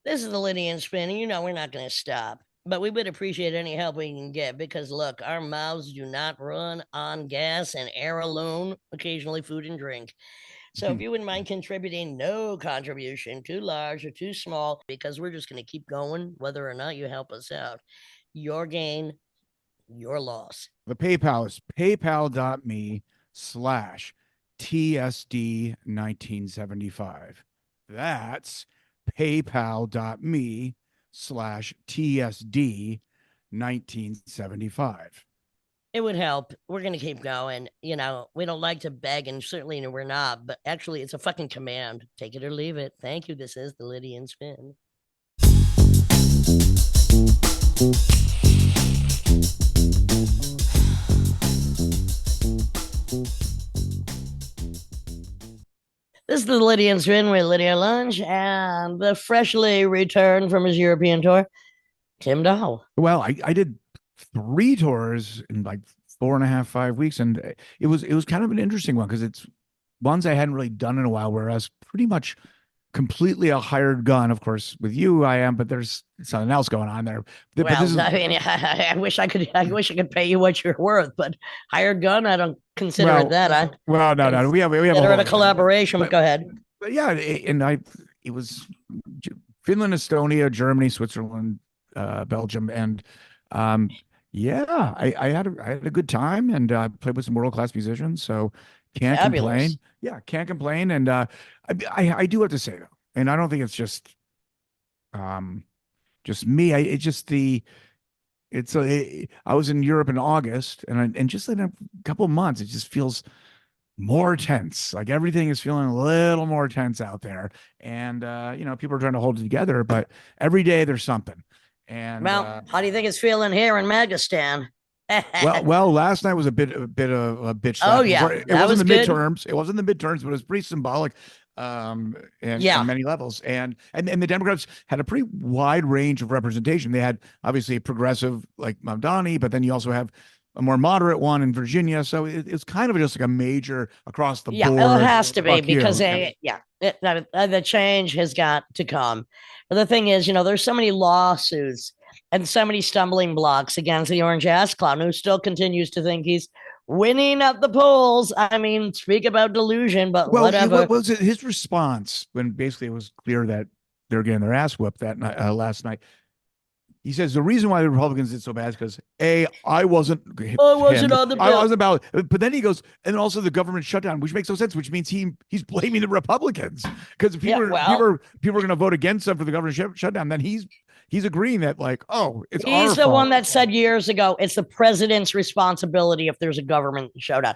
This is the Lydian spin, and we're not going to stop. But we would appreciate any help we can get because, look, our mouths do not run on gas and air alone, occasionally food and drink. So if you wouldn't mind contributing, no contribution, too large or too small, because we're just going to keep going, whether or not you help us out. Your gain, your loss. The PayPal is paypal.me/TSD1975. That's paypal.me/TSD1975. It would help. We're going to keep going. We don't like to beg, and certainly we're not, but actually, it's a fucking command. Take it or leave it. Thank you. This is the Lydian Spin. This is the Lydian Spin with Lydia Lunch and the freshly returned from his European tour, Tim Dahl. Well, I did 3 tours in like 4.5, 5 weeks, and it was kind of an interesting one because it's ones I hadn't really done in a while, whereas pretty much completely a hired gun. Of course, with you, I am, but there's something else going on there. Well, I wish I could pay you what you're worth, but hired gun, I don't consider it that. No. We have a collaboration, but go ahead. But yeah, it was Finland, Estonia, Germany, Switzerland, Belgium, and yeah, I had a good time, and played with some world class musicians, so can't complain. Yeah, can't complain. And I do have to say though, and I don't think it's just me. I was in Europe in August, and just in a couple of months, it just feels more tense. Like everything is feeling a little more tense out there, and people are trying to hold it together, but every day there's something. And how do you think it's feeling here in Magistan? well, last night was a bit of a bitch slap. Oh yeah, it wasn't the midterms. It wasn't the midterms, but it was pretty symbolic, on many levels. And the Democrats had a pretty wide range of representation. They had obviously a progressive like Mamdani, but then you also have a more moderate one in Virginia. So it's kind of just like a major across the board. Yeah, it has to be because the change has got to come. But the thing is, there's so many lawsuits and so many stumbling blocks against the orange ass clown who still continues to think he's winning at the polls. I mean, speak about delusion, but whatever. What was his response when basically it was clear that they're getting their ass whooped that night, last night? He says the reason why the Republicans did so bad is because I wasn't on the bill. I wasn't about it. But then he goes, and also the government shutdown, which makes no sense, which means he's blaming the Republicans because if people are going to vote against him for the government shutdown, then he's agreeing that he's the one that said years ago it's the president's responsibility if there's a government shutdown.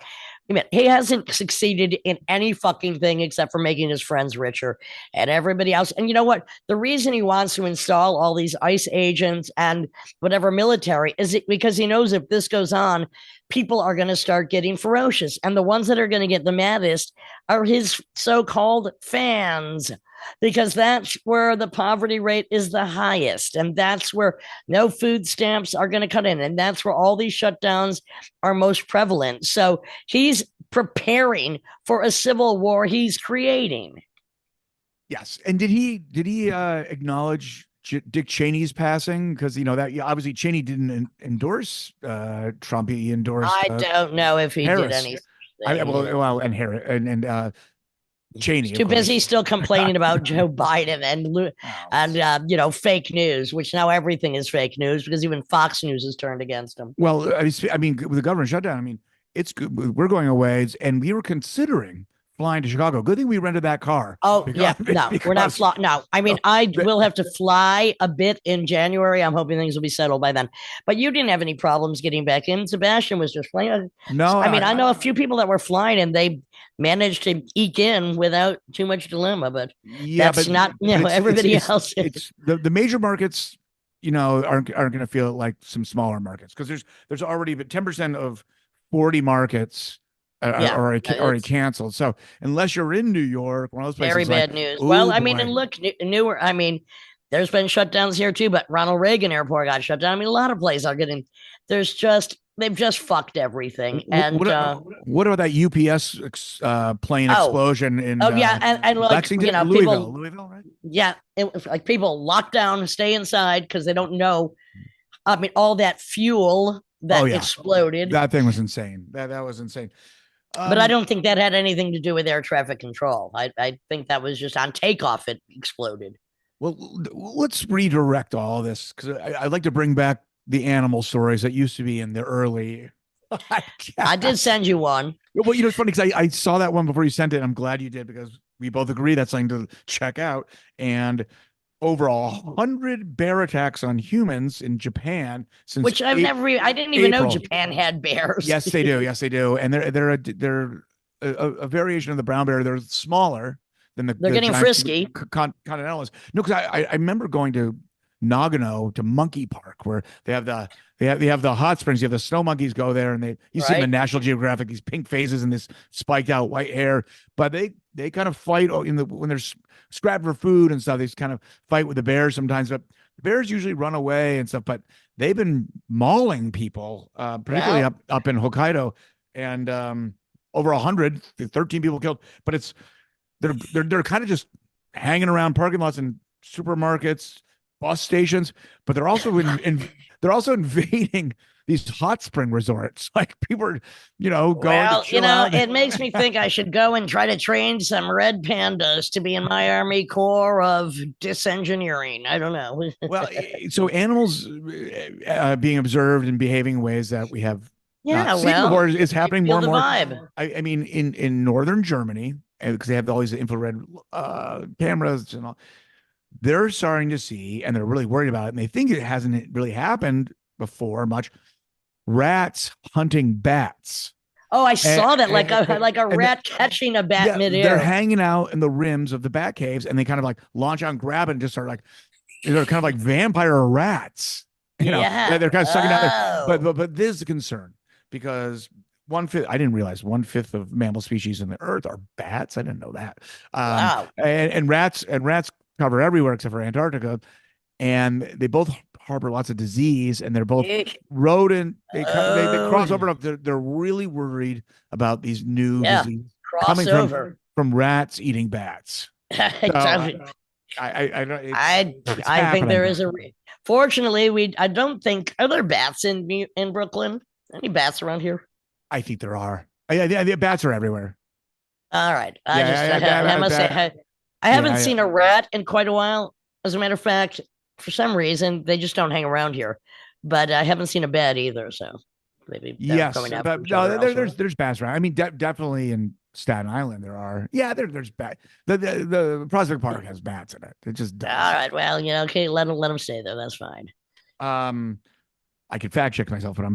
He hasn't succeeded in any fucking thing except for making his friends richer and everybody else. And you know what? The reason he wants to install all these ICE agents and whatever military is because he knows if this goes on, people are going to start getting ferocious. And the ones that are going to get the maddest are his so-called fans, because that's where the poverty rate is the highest. And that's where no food stamps are going to cut in. And that's where all these shutdowns are most prevalent. So he's preparing for a civil war he's creating. Yes. And did he acknowledge Dick Cheney's passing? Because, that obviously Cheney didn't endorse Trump. He endorsed. I don't know if he Harris. did anything. And Harris and Cheney. He's too busy still complaining about Joe Biden and fake news, which now everything is fake news because even Fox News has turned against him. Well, I mean, with the government shutdown, it's good. We're going away, and we were considering flying to Chicago. Good thing we rented that car. Oh, we're not flying. No, I will have to fly a bit in January. I'm hoping things will be settled by then. But you didn't have any problems getting back in. Sebastian was just flying. No, I know a few people that were flying and they managed to eke in without too much dilemma. But that's not everybody else. It's the major markets, aren't going to feel like some smaller markets because there's already been 10% of 40 markets. Already canceled. So unless you're in New York, one of those places, very bad news. Well, and look, newer. There's been shutdowns here too, but Ronald Reagan Airport got shut down. A lot of places are getting. There's just they've just fucked everything. What about that UPS plane explosion in yeah, and like Lexington, Louisville, right? Yeah, it was like people locked down, stay inside because they don't know. I mean, all that fuel that exploded. That thing was insane. That was insane. But I don't think that had anything to do with air traffic control. I think that was just on takeoff it exploded. Well, let's redirect all of this because I'd like to bring back the animal stories that used to be in the early. I did send you one. Well, it's funny because I saw that one before you sent it. I'm glad you did because we both agree that's something to check out. And over 100 bear attacks on humans in Japan since which I didn't even know Japan had bears. Yes, they do. Yes, they do. And they're a variation of the brown bear. They're smaller than they're getting frisky. Continentals. No, because I remember going to Nagano to Monkey Park where they have the hot springs. You have the snow monkeys go there, and you see them in National Geographic, these pink faces and this spiked out white hair. But they kind of fight when they're scrapped for food and stuff. They kind of fight with the bears sometimes, but the bears usually run away and stuff. But they've been mauling people, particularly up in Hokkaido, and over 100, 13 people killed. But they're kind of just hanging around parking lots and supermarkets, bus stations, but they're also invading these hot spring resorts. Like people are, going. Well, it makes me think I should go and try to train some red pandas to be in my Army Corps of disengineering. I don't know. Well, so animals being observed and behaving in ways that we have seen before is happening more and more. Vibe. I mean, in northern Germany, because they have all these infrared cameras and all. They're starting to see, and they're really worried about it, and they think it hasn't really happened before much. Rats hunting bats. Oh, I saw that, like a rat catching a bat midair. They're hanging out in the rims of the bat caves, and they kind of like launch out and grab it and just start they're kind of like vampire rats. They're kind of sucking out there. But this is a concern because 1/5, I didn't realize 1/5 of mammal species in the earth are bats. I didn't know that. Wow. And rats cover everywhere except for Antarctica, and they both harbor lots of disease, and they're both rodent. They cross over. They're really worried about these new diseases coming from rats eating bats. I think there is fortunately, I don't think, are there bats in Brooklyn? Any bats around here? I think there are. Yeah, bats are everywhere. All right. I must say, I haven't seen a rat in quite a while. As a matter of fact, for some reason, they just don't hang around here. But I haven't seen a bat either, so maybe but no, there's bats around. I mean, definitely in Staten Island there are. Yeah, there's bat. The Prospect Park has bats in it. It just does. All right, well, okay, let them stay there. That's fine. I could fact check myself, but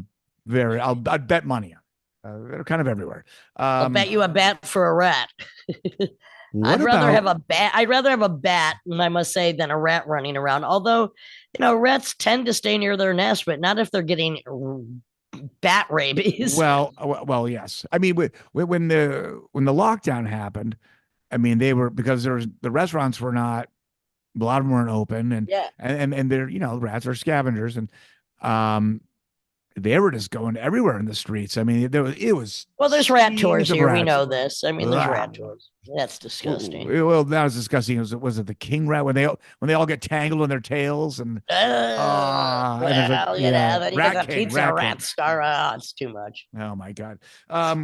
I'd bet money on it. They're kind of everywhere. I'll bet you a bat for a rat. I'd rather have a bat, I must say, than a rat running around. Although, rats tend to stay near their nest, but not if they're getting bat rabies. Well, yes. I mean, when the lockdown happened, I mean, they were, because the restaurants were not, a lot of them weren't open, and they're, rats are scavengers, and they were just going everywhere in the streets. I mean, it was. Well, there's rat tours here. We know this. I mean, there's rat tours. That's disgusting. Well, that was disgusting. Was it the king rat when they all get tangled in their tails and? Rat pizza rat scar. It's too much. Oh my god. I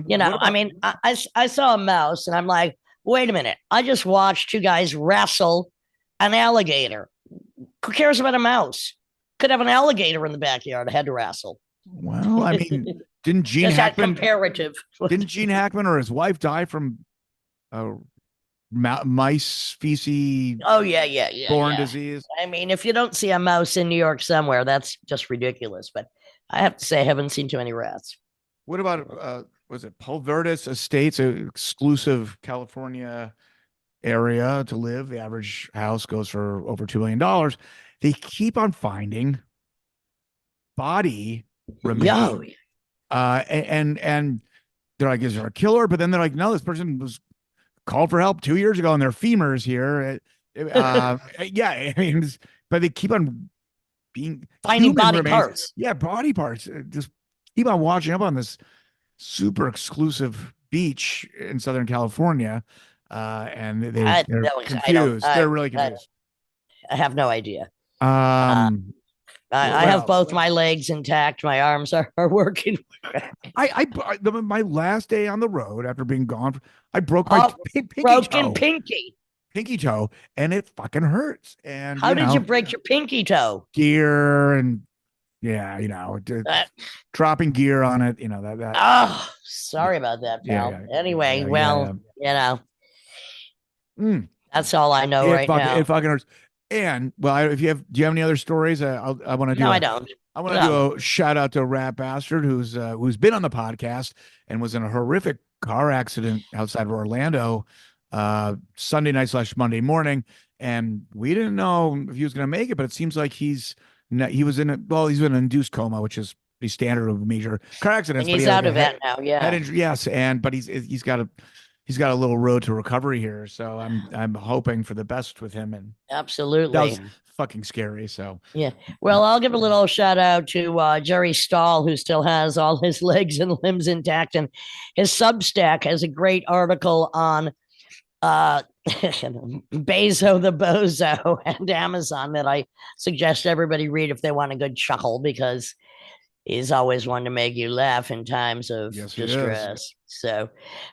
mean, I saw a mouse and I'm like, wait a minute. I just watched two guys wrestle an alligator. Who cares about a mouse? Could have an alligator in the backyard. I had to wrestle. Well, I mean, didn't Gene Hackman or his wife die from mice feces? Oh yeah. Borne disease. I mean, if you don't see a mouse in New York somewhere, that's just ridiculous. But I have to say, I haven't seen too many rats. What about was it Pulvertis Estates, an exclusive California area to live? The average house goes for over $2 million. They keep on finding body remains. And they're like, is there a killer? But then they're like, no, this person was called for help 2 years ago and their femurs here. I mean, but they keep on finding body parts. Yeah, body parts. Just keep on watching up on this super exclusive beach in Southern California, and they're confused. They're really confused. I have no idea. Um, I have both my legs intact. My arms are working. My last day on the road after being gone, I broke my pinky toe, and it fucking hurts. And how did you break your pinky toe? Gear and dropping gear on it. That. Oh, sorry about that, pal. Anyway, that's all I know right now. It fucking hurts. And do you have any other stories? I want to do. No, I don't. I want to do a shout out to a rat bastard who's been on the podcast and was in a horrific car accident outside of Orlando, Sunday night / Monday morning, and we didn't know if he was going to make it, but it seems like he's in an induced coma, which is the standard of major car accidents. And he's out of that now, yeah. Head injury, yes, but he's got a little road to recovery here, so I'm hoping for the best with him. And absolutely, that was fucking scary. So yeah, well, I'll give a little shout out to Jerry Stahl, who still has all his legs and limbs intact, and his Substack has a great article on Bezo the Bozo and Amazon that I suggest everybody read if they want a good chuckle, because he's always one to make you laugh in times of distress. So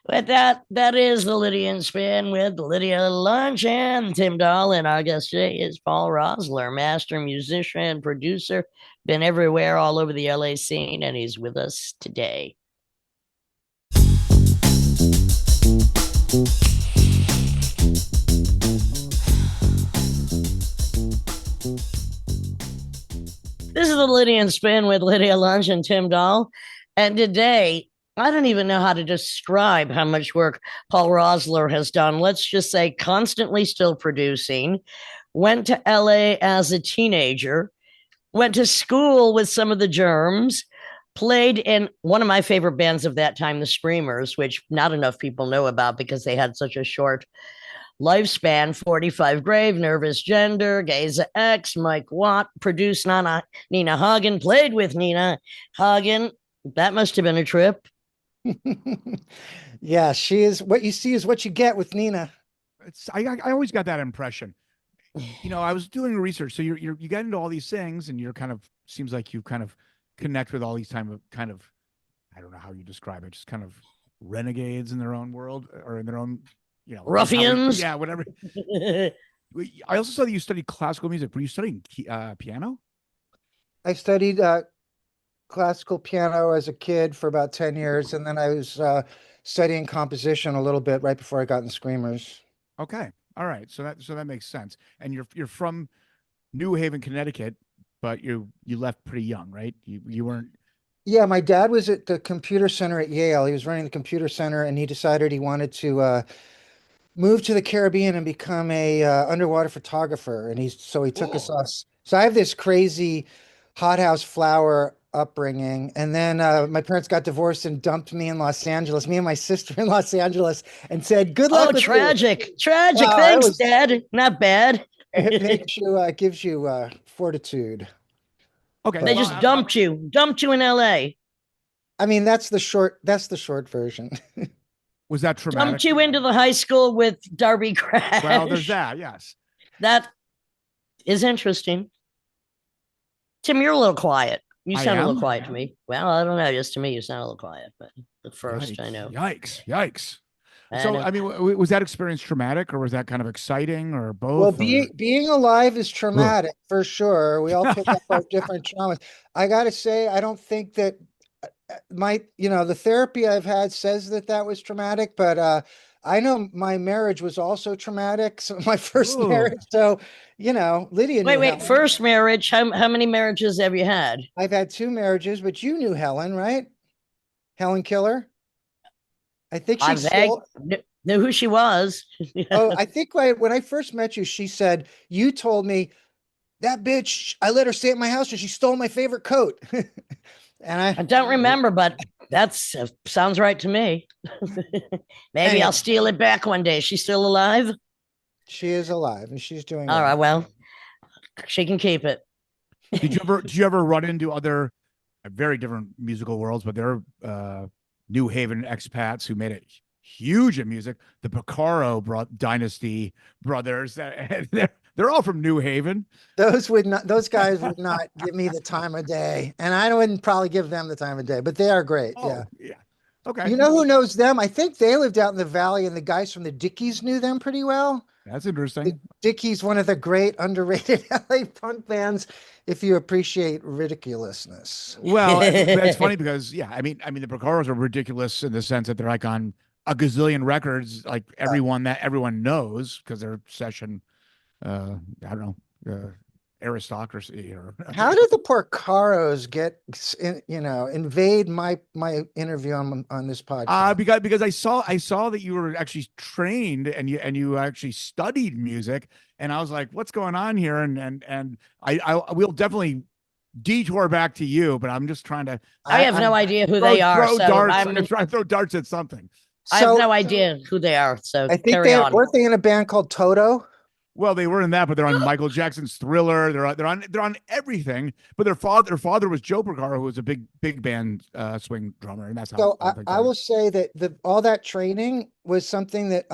with that is the Lydian Spin with Lydia Lunch and Tim Dahl, and our guest today is Paul Roessler, master musician, producer, been everywhere all over the LA scene, and he's with us today. This is the Lydian Spin with Lydia Lunch and Tim Dahl. And today, I don't even know how to describe how much work Paul Roessler has done. Let's just say constantly still producing, went to LA as a teenager, went to school with some of the Germs, played in one of my favorite bands of that time, the Screamers, which not enough people know about because they had such a short lifespan. 45 Grave, Nervous Gender, Gaza X, Mike Watt, produced Nina Hagen, played with Nina Hagen. That must have been a trip. Yeah, she is. What you see is what you get with Nina. I always got that impression. I was doing research, so you get into all these things, and you're kind of, seems like you kind of connect with all these kind of I don't know how you describe it, just kind of renegades in their own world or in their own. Ruffians. Whatever. I also saw that you studied classical music. Were you studying piano? I studied classical piano as a kid for about 10 years. And then I was studying composition a little bit right before I got in Screamers. Okay. All right. So that makes sense. And you're from New Haven, Connecticut, but you left pretty young, right? You weren't. Yeah, my dad was at the computer center at Yale. He was running the computer center, and he decided he wanted to moved to the Caribbean and become a underwater photographer. And he took us off. So I have this crazy hothouse flower upbringing. And then my parents got divorced and dumped me in Los Angeles, me and my sister in Los Angeles, and said, good luck. Oh, tragic. Tragic. Thanks, Dad. Not bad. It gives you fortitude. Okay. They just dumped you in LA. I mean, that's the short version. Was that traumatic? Dumped you into the high school with Darby Crash. Well, there's that, yes. That is interesting. Tim, you're a little quiet. You sound a little quiet to me. Well, I don't know. Just to me, you sound a little quiet. But at first, I know. Yikes. So, I mean, was that experience traumatic, or was that kind of exciting, or both? Well, being alive is traumatic for sure. We all pick up our different traumas. I got to say, I don't think that the therapy I've had says that was traumatic, but I know my marriage was also traumatic. So my first marriage. So, Lydia. Wait, first marriage. How many marriages have you had? I've had 2 marriages, but you knew Helen, right? Helen Killer. I think she knew who she was. Oh, I think when I first met you, she said, you told me that bitch, I let her stay at my house and she stole my favorite coat. And I don't remember, but that sounds right to me. Maybe I'll steal it back one day. She's still alive? She is alive, and she's doing all right. Well, she can keep it. Did you ever run into other very different musical worlds, but they're New Haven expats who made it huge in music. The Porcaro Dynasty brothers, they're all from New Haven. Those guys would not give me the time of day, and I wouldn't probably give them the time of day, but they are great. Yeah. Oh, yeah. Okay. You know who knows them? I think they lived out in the valley, and the guys from the Dickies knew them pretty well. That's The interesting. Dickies, one of the great underrated LA punk bands, if you appreciate ridiculousness. Well, that's funny because yeah, I mean the Porcaros are ridiculous in the sense that they're like on a gazillion records, like everyone knows because they're session I don't know, aristocracy or How did the Porcaros invade my interview on this podcast? because I saw that you were actually trained and you actually studied music, and I was like, what's going on here? And I will definitely detour back to you, but I'm just trying to I have no idea who they are. throw So darts. I'm I'm trying to throw darts at something. I have So no idea who they are. So I think carry on. weren't they in a band called Toto? Well, they were in that, but they're on Michael Jackson's Thriller. They're on everything. But their father was Joe Porcaro, who was a big band swing drummer, and that's how. So I think I will say that all that training was something that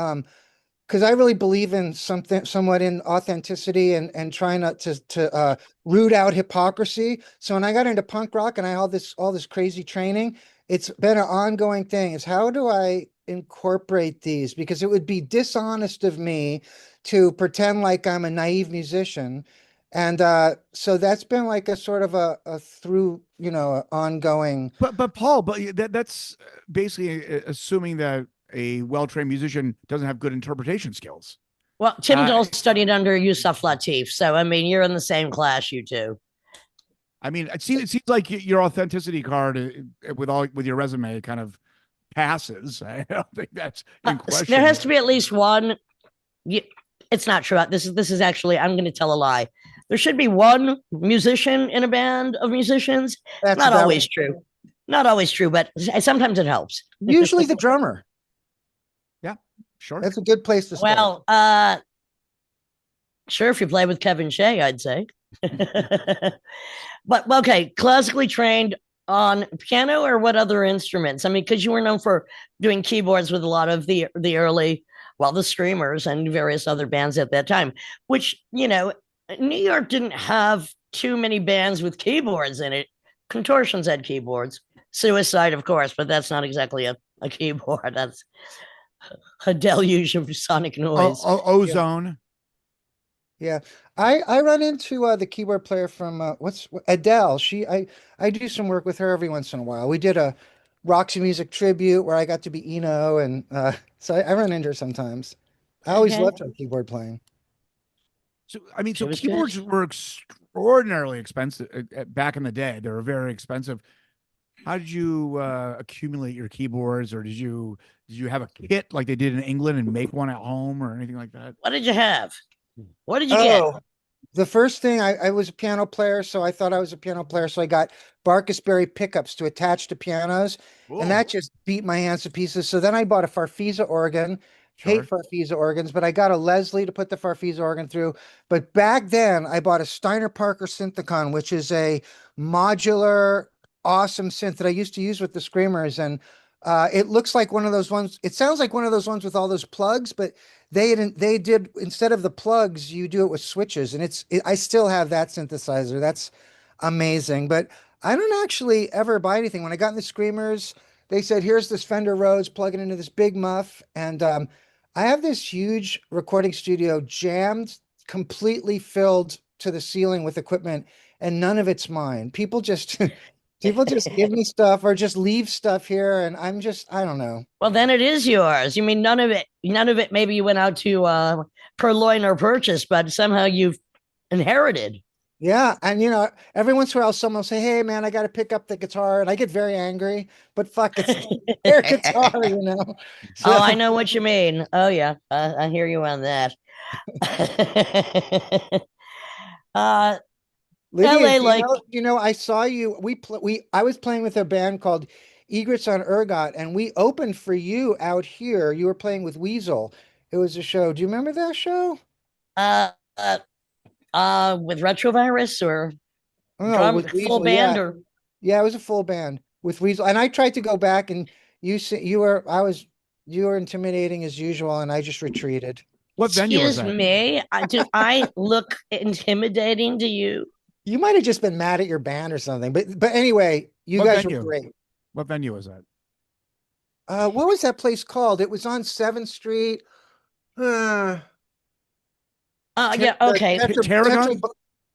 because I really believe in somewhat in authenticity and trying not to root out hypocrisy. So when I got into punk rock and I had all this crazy training, it's been an ongoing thing. Is how do I incorporate these? Because it would be dishonest of me to pretend like I'm a naive musician. And so that's been like a sort of a through, ongoing. But Paul, that's basically assuming that a well-trained musician doesn't have good interpretation skills. Well, Tim Dole studied under Yusuf Lateef, so I mean, you're in the same class, you two. I mean, it seems like your authenticity card with your resume kind of passes. I don't think that's in question. There has to be at least one. It's not true. This is actually. I'm going to tell a lie. There should be one musician in a band of musicians. That's not always true. Not always true, but sometimes it helps. Usually the drummer. Yeah, sure. That's a good place to start. Well, sure, if you play with Kevin Shea, I'd say. But okay, classically trained on piano or what other instruments? I mean, because you were known for doing keyboards with a lot of the early, the Screamers and various other bands at that time, which, New York didn't have too many bands with keyboards in it. Contortions had keyboards. Suicide, of course, but that's not exactly a keyboard. That's a deluge of sonic noise. Ozone. Yeah. I run into the keyboard player from Adele. I do some work with her every once in a while. We did a Roxy Music tribute where I got to be Eno, and so I run into her sometimes. I always loved her keyboard playing. So I mean, so keyboards were extraordinarily expensive back in the day. They were very expensive. How did you accumulate your keyboards, or did you have a kit like they did in England and make one at home or anything like that? What did you have? What did you get? The first thing, I was a piano player, so I thought I was a piano player. So I got Barkasberry pickups to attach to pianos, and that just beat my hands to pieces. So then I bought a Farfisa organ. Hate Farfisa organs, but I got a Leslie to put the Farfisa organ through. But back then, I bought a Steiner Parker Synthicon, which is a modular, awesome synth that I used to use with the Screamers. And it looks like one of those ones. It sounds like one of those ones with all those plugs, but they did instead of the plugs, you do it with switches, and I still have that synthesizer. That's amazing. But I don't actually ever buy anything. When I got in the Screamers, they said, "Here's this Fender Rhodes, plug it into this big muff," and I have this huge recording studio jammed, completely filled to the ceiling with equipment, and none of it's mine. People just give me stuff or just leave stuff here, and I don't know. Well, then it is yours. You mean none of it maybe you went out to purloin or purchase, but somehow you've inherited. Yeah, and every once in a while someone will say, "Hey man, I got to pick up the guitar," and I get very angry, but fuck, it's their guitar, So, I know what you mean. Oh yeah, I hear you on that. Lydia, I saw you. I was playing with a band called Egrets on Ergot, and we opened for you out here. You were playing with Weasel. It was a show. Do you remember that show? With Retrovirus or with full Weasel, band yeah. or Yeah, it was a full band with Weasel. And I tried to go back, and you were intimidating as usual, and I just retreated. What venue was Excuse that? me. Do I look intimidating to you? You might have just been mad at your band or something. But anyway, you What guys were venue? great. What venue was that? What was that place called? It was on 7th Street. Uh, Yeah, okay. Tarragon?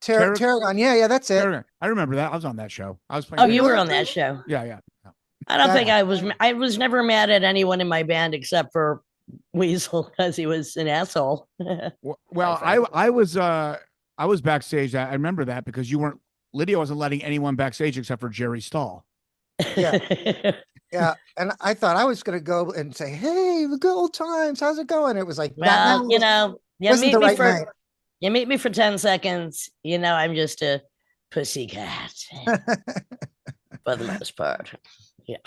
Tarragon. Yeah, that's it. Tarragon. I remember that. I was on that show. I was playing. Oh, you were on that show. Yeah. I don't think Yeah. I was never mad at anyone in my band except for Weasel because he was an asshole. Well, I was backstage. I remember that because Lydia wasn't letting anyone backstage except for Jerry Stahl. Yeah. Yeah. And I thought I was going to go and say, "Hey, the good old times. How's it going?" It was like, Well, you know, wasn't the right night. You meet me for 10 seconds. You know, I'm just a pussycat for the most part. Yeah.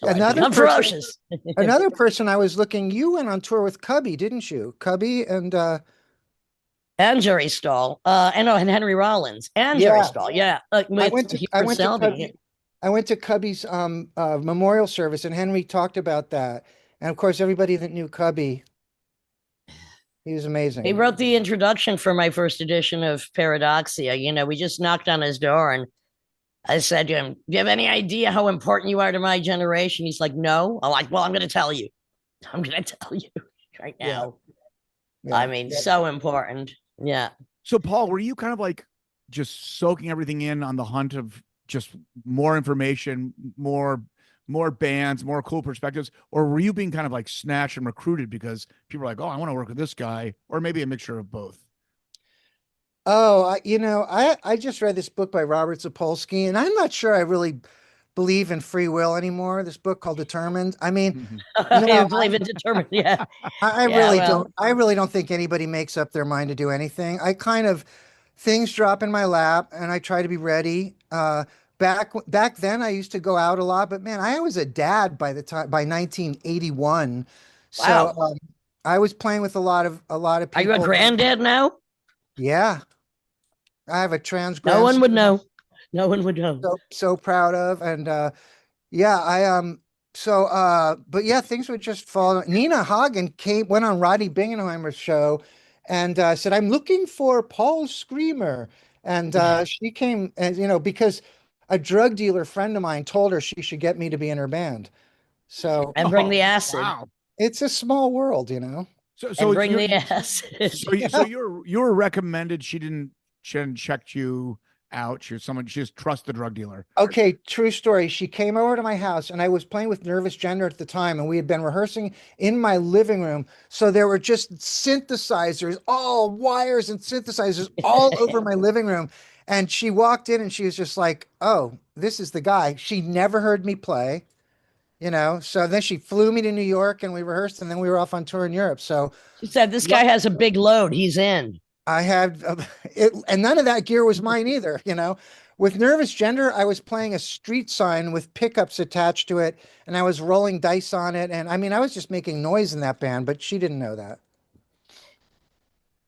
I'm ferocious. Another person I was looking, you went on tour with Cubby, didn't you? Cubby and Jerry Stahl. And Henry Rollins and Jerry Stahl. Yeah. I went to Cubby's memorial service, and Henry talked about that. And of course, everybody that knew Cubby, he was amazing. He wrote the introduction for my first edition of Paradoxia. You know, we just knocked on his door and I said to him, "Do you have any idea how important you are to my generation?" He's like, "No." I'm like, "Well, I'm going to tell you. I'm going to tell you right now." Yeah. I mean, so important. Yeah. So, Paul, were you kind of like just soaking everything in on the hunt of just more information, more bands, more cool perspectives, or were you being kind of like snatched and recruited because people were like, "Oh, I want to work with this guy," or maybe a mixture of both? Oh, I just read this book by Robert Sapolsky, and I'm not sure I really believe in free will anymore. This book called Determined. I mean, I believe in determined. Yeah. I really don't think anybody makes up their mind to do anything. Things drop in my lap and I try to be ready. Back then I used to go out a lot, but man, I was a dad by 1981. So wow. I was playing with a lot of people. Are you a granddad now? Yeah. I have a trans grandson. No one would know. No one would know. So proud of. And but yeah, things would just fall. Nina Hagen went on Rodney Bingenheimer's show and said, "I'm looking for Paul Screamer." And she came, and because a drug dealer friend of mine told her she should get me to be in her band. So and bring the acid. Wow. It's a small world, So bring the acid. So you were recommended. She didn't check you out. She just trust the drug dealer. Okay, true story. She came over to my house and I was playing with Nervous Gender at the time, and we had been rehearsing in my living room. So there were just synthesizers, all wires and synthesizers all over my living room. And she walked in and she was just like, "Oh, this is the guy." She never heard me play, So then she flew me to New York and we rehearsed, and then we were off on tour in Europe. So she said, "This guy has a big load. He's in." I had it, and none of that gear was mine either. With Nervous Gender, I was playing a street sign with pickups attached to it, and I was rolling dice on it. And I mean, I was just making noise in that band, but she didn't know that.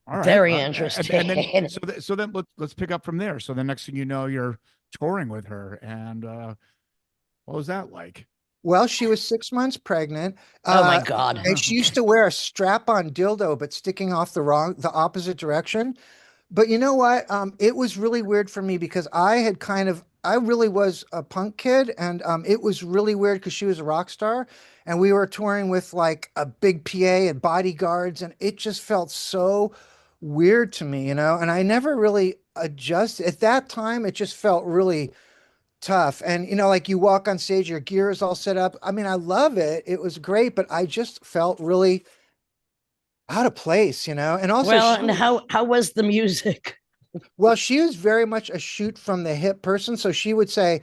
All right. Very interesting. And then, so then let's pick up from there. So the next thing you know, you're touring with her, and what was that like? Well, she was 6 months pregnant. Oh my God. And she used to wear a strap-on dildo, but sticking off the opposite direction. But you know what? It was really weird for me because I really was a punk kid, and it was really weird because she was a rock star, and we were touring with like a big PA and bodyguards, and it just felt so weird to me, and I never really adjusted. At that time, it just felt really tough. And like you walk on stage, your gear is all set up. I mean, I love it. It was great, but I just felt really out of place, And also, and how was the music? Well, she was very much a shoot from the hip person. So she would say,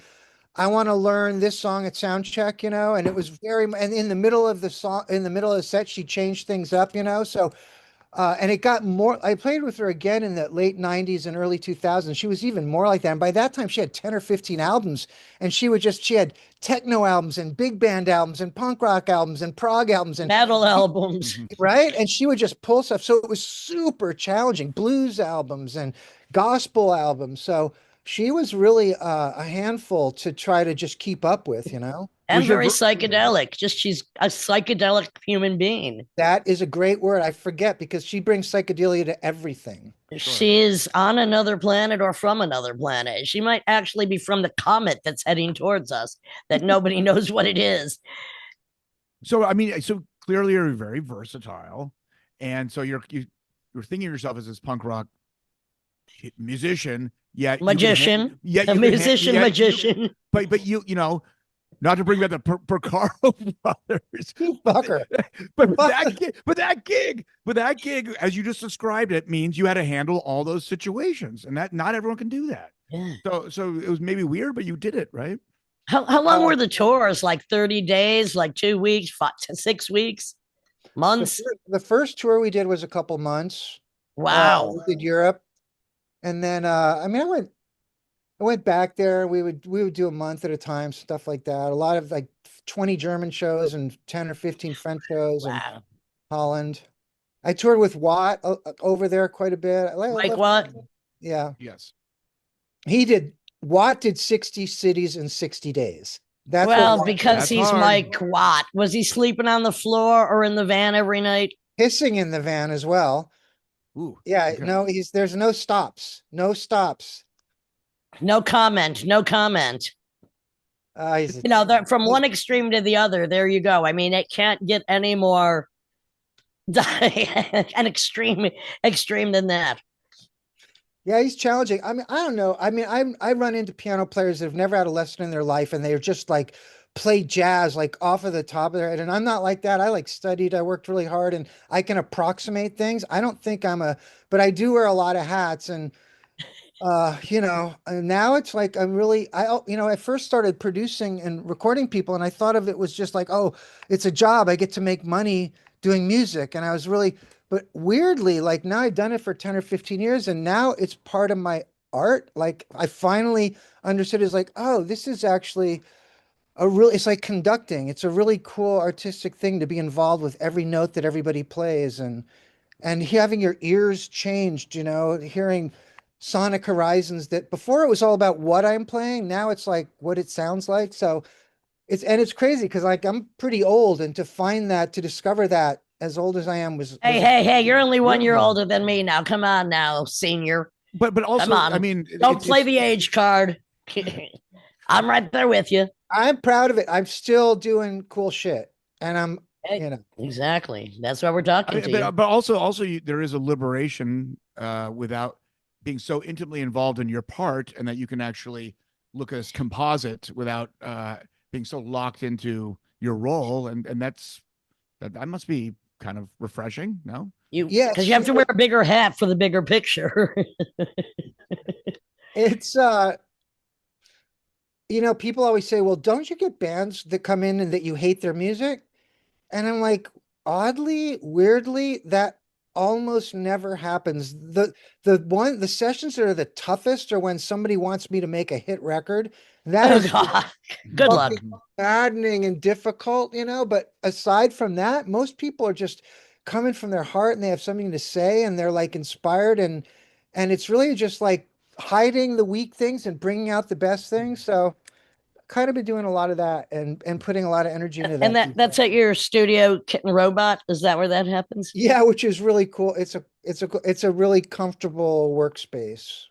"I want to learn this song at sound check," and it was and in the middle of the song, in the middle of the set, she changed things up, So and it got more. I played with her again in the late 90s and early 2000s. She was even more like that. And by that time, she had 10 or 15 albums. And she had techno albums and big band albums and punk rock albums and prog albums and metal albums. Right. And she would just pull stuff. So it was super challenging. Blues albums and gospel albums. So she was really a handful to try to just keep up with, you know? And very psychedelic. Just she's a psychedelic human being. That is a great word. I forget because she brings psychedelia to everything. Sure. She is on another planet or from another planet. She might actually be from the comet that's heading towards us that nobody knows what it is. So, I mean, so clearly you're very versatile. And so you're thinking of yourself as this punk rock musician, yet magician, magician. But you know, not to bring back the Porcaro brothers, fucker. But that gig, as you just described it, means you had to handle all those situations, and that not everyone can do that. Yeah. So it was maybe weird, but you did it, right? How long were the tours? Like 30 days, like 2 weeks, 5 to 6 weeks, months? The first tour we did was a couple months. Wow. We did Europe. And then I mean I went back there. We would do a month at a time, stuff like that. A lot of like 20 German shows and 10 or 15 French shows in Holland. I toured with Watt over there quite a bit. Like Watt? Yeah. Yes. Watt did 60 cities in 60 days. That's because he's hard. Mike Watt. Was he sleeping on the floor or in the van every night? Pissing in the van as well. Ooh, yeah, okay. No, there's no stops. No stops. No comment. No comment. You know, from one extreme to the other, there you go. I mean, it can't get any more an extreme than that. Yeah, he's challenging. I mean, I don't know. I mean, I run into piano players that have never had a lesson in their life, and they're just like play jazz like off of the top of their head. And I'm not like that. I like studied. I worked really hard, and I can approximate things. I don't think but I do wear a lot of hats, and you know, and now it's like I first started producing and recording people, and I thought of it was just like, oh, it's a job. I get to make money doing music, and I was really. But weirdly, like now I've done it for 10 or 15 years, and now it's part of my art. Like I finally understood it's like, oh, this is actually it's like conducting. It's a really cool artistic thing to be involved with every note that everybody plays and having your ears changed, you know, hearing sonic horizons that before it was all about what I'm playing. Now it's like what it sounds like. So it's crazy because like I'm pretty old, and to discover that as old as I am was hey, you're only 1 year older than me now. Come on now, senior. But also, I mean, don't play the age card. I'm right there with you. I'm proud of it. I'm still doing cool shit, and exactly. That's why we're talking to you. But also, there is a liberation without being so intimately involved in your part, and that you can actually look at as composite without being so locked into your role, and that must be kind of refreshing, no? Because you have to wear a bigger hat for the bigger picture. It's you know, people always say, well, don't you get bands that come in and that you hate their music? And I'm like, oddly, weirdly, that almost never happens. The sessions that are the toughest are when somebody wants me to make a hit record. That is good luck. Maddening and difficult, you know, but aside from that, most people are just coming from their heart and they have something to say and they're like inspired and it's really just like hiding the weak things and bringing out the best things. So kind of been doing a lot of that and putting a lot of energy into that. And that's at your studio, Kitten Robot. Is that where that happens? Yeah, which is really cool. It's a really comfortable workspace.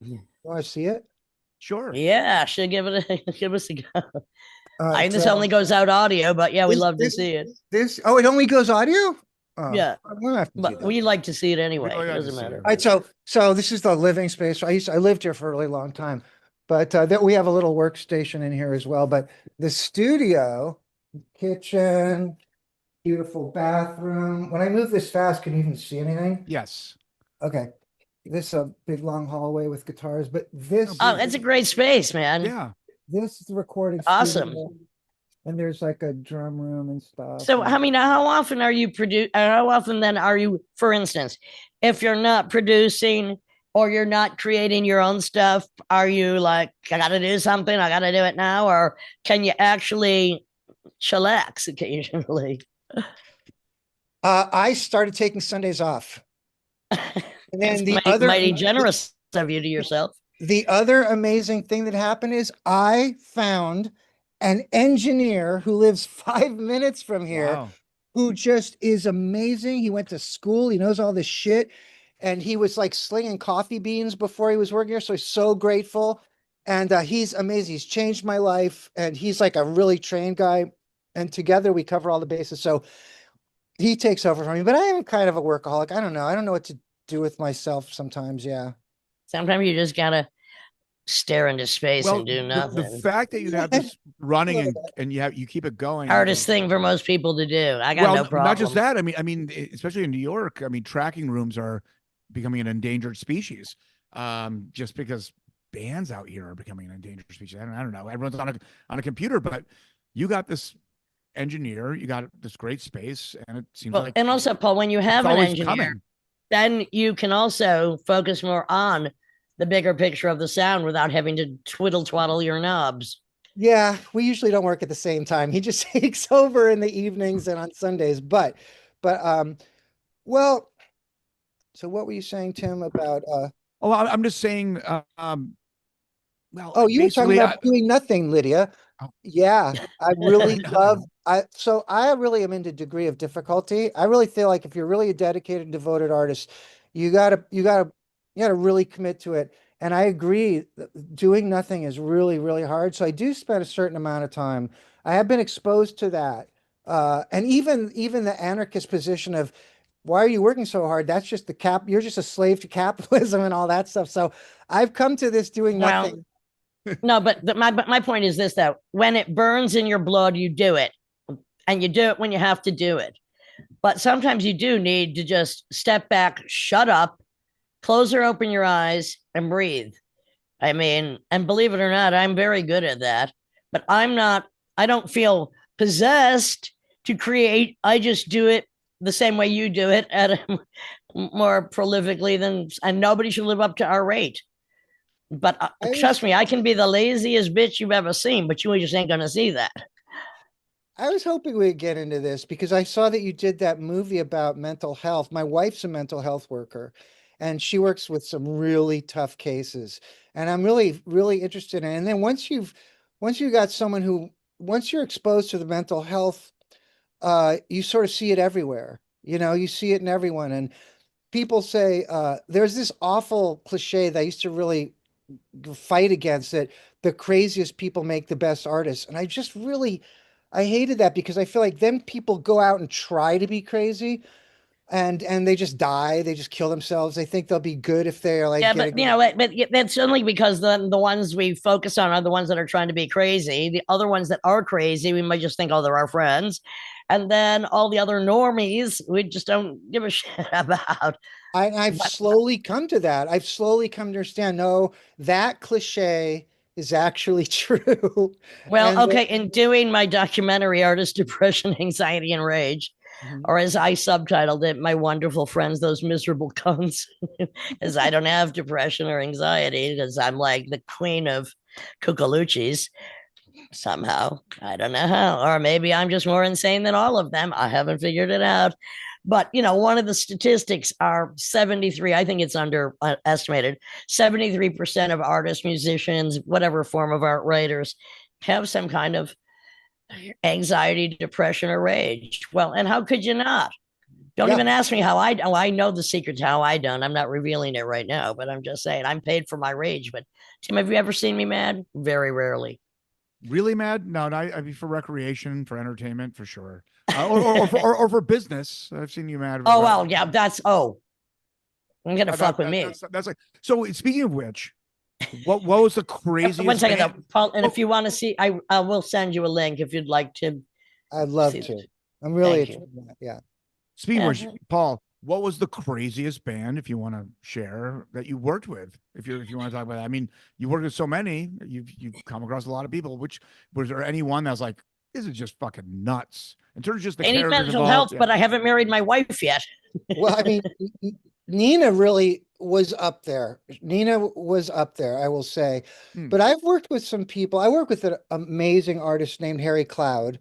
You want to see it? Sure. Yeah, should give us a go. This only goes out audio, but yeah, we love to see it. It only goes audio? Yeah, but we like to see it anyway. It doesn't matter. All right, so this is the living space. I lived here for a really long time, but we have a little workstation in here as well. But the studio, kitchen, beautiful bathroom. When I move this fast, can you even see anything? Yes. Okay. This is a big long hallway with guitars, but this. Oh, it's a great space, man. Yeah. This is the recording. Awesome. Studio. And there's like a drum room and stuff. So, I mean, how often are you how often then are you, for instance, if you're not producing or you're not creating your own stuff, are you like, I got to do something, I got to do it now? Or can you actually chillax occasionally? I started taking Sundays off. And then mighty generous of you to yourself. The other amazing thing that happened is I found an engineer who lives 5 minutes from here Wow. who just is amazing. He went to school, he knows all this shit, and he was like slinging coffee beans before he was working here. So he's so grateful. And he's amazing. He's changed my life, and he's like a really trained guy. And together we cover all the bases. So he takes over from me, but I am kind of a workaholic. I don't know. I don't know what to do with myself sometimes. Yeah. Sometimes you just gotta stare into space Well, and do the nothing. fact that you have Yeah, this running little and bit. you keep it going Hardest is thing for most people to do. I got well, no not just problem. that. Especially in New York, I mean, tracking rooms are becoming an endangered species. Just because bands out here are becoming an endangered species. I don't know. Everyone's on a computer, but you got this engineer, you got this great space, and it seems Well, like and also, Paul, when you it's have an always engineer, coming. then you can also focus more on the bigger picture of the sound without having to twiddle twaddle your knobs. Yeah, we usually don't work at the same time. He just takes over in the evenings and on Sundays. But well, so what were you saying, Tim, about Oh, I'm just saying. Well, oh, you were talking basically, about doing nothing, Lydia. oh, Yeah, I really love nothing. I really am into degree of difficulty. I really feel like if you're really a dedicated, devoted artist, you gotta really commit to it. And I agree, doing nothing is really, really hard. So I do spend a certain amount of time. I have been exposed to that. And even the anarchist position of why are you working so hard? That's just you're just a slave to capitalism and all that stuff. So I've come to this doing Well, nothing. no, but my point is this though: when it burns in your blood, you do it, and you do it when you have to do it. But sometimes you do need to just step back, shut up, close or open your eyes, and breathe. I mean, and believe it or not, I'm very good at that. But I'm not, I don't feel possessed to create. I just do it the same way you do it at a, more prolifically than, and nobody should live up to our rate. But I was trust me, I can be the laziest bitch you've ever seen, but you just ain't going to see that. I was hoping we'd get into this because I saw that you did that movie about mental health. My wife's a mental health worker and she works with some really tough cases. And I'm really, really interested in it. And then once you got someone who, once you're exposed to the mental health, you sort of see it everywhere. You know, you see it in everyone. And people say, there's this awful cliche that I used to really fight against it. The craziest people make the best artists. And I hated that because I feel like then people go out and try to be crazy and they just die. They just kill themselves. They think they'll be good if they are like Yeah, but getting, but that's only because the ones we focus on are the ones that are trying to be crazy. The other ones that are crazy, we might just think, oh, they're our friends, and then all the other normies, we just don't give a shit about. I've But slowly come to that. I've slowly come to understand, no, that cliche is actually true. well, And okay, in doing my documentary, Artist Depression, Anxiety, and Rage, Mhm. or as I subtitled it, My Wonderful Friends, Those Miserable Cunts, as I don't have depression or anxiety because I'm like the queen of cuculuchis somehow. I don't know how. Or maybe I'm just more insane than all of them. I haven't figured it out. But, one of the statistics are 73, I think it's estimated 73% of artists, musicians, whatever form of art writers have some kind of anxiety, depression, or rage. Well, and how could you not? Don't Yeah, even ask me how I do. I know the secret to how I don't. I'm not revealing it right now, but I'm just saying I'm paid for my rage. But Tim, have you ever seen me mad? Very rarely. Really mad? No, no, I mean for recreation, for entertainment, for sure, or for business. I've seen you mad Oh about well, yeah, that's I'm gonna fuck with me. that's like. So speaking of which, what was the One craziest second band? though, Paul. And if Oh, you want to see, I will send you a link if you'd like to I'd love see to. this. I'm really Thank you. interested in that. Yeah. speaking of Yeah. which, Paul, what was the craziest band, if you want to share, that you worked with? If you want to talk about that, I mean, you worked with so many, you've come across a lot of people. Which was there anyone that was like, this is just fucking nuts in terms of just the I need characters mental involved? health, Yeah. but I haven't married my wife yet. Well, I mean, Nina really was up there. Nina was up there, I will say. Hmm. But I've worked with some people. I work with an amazing artist named Harry Cloud,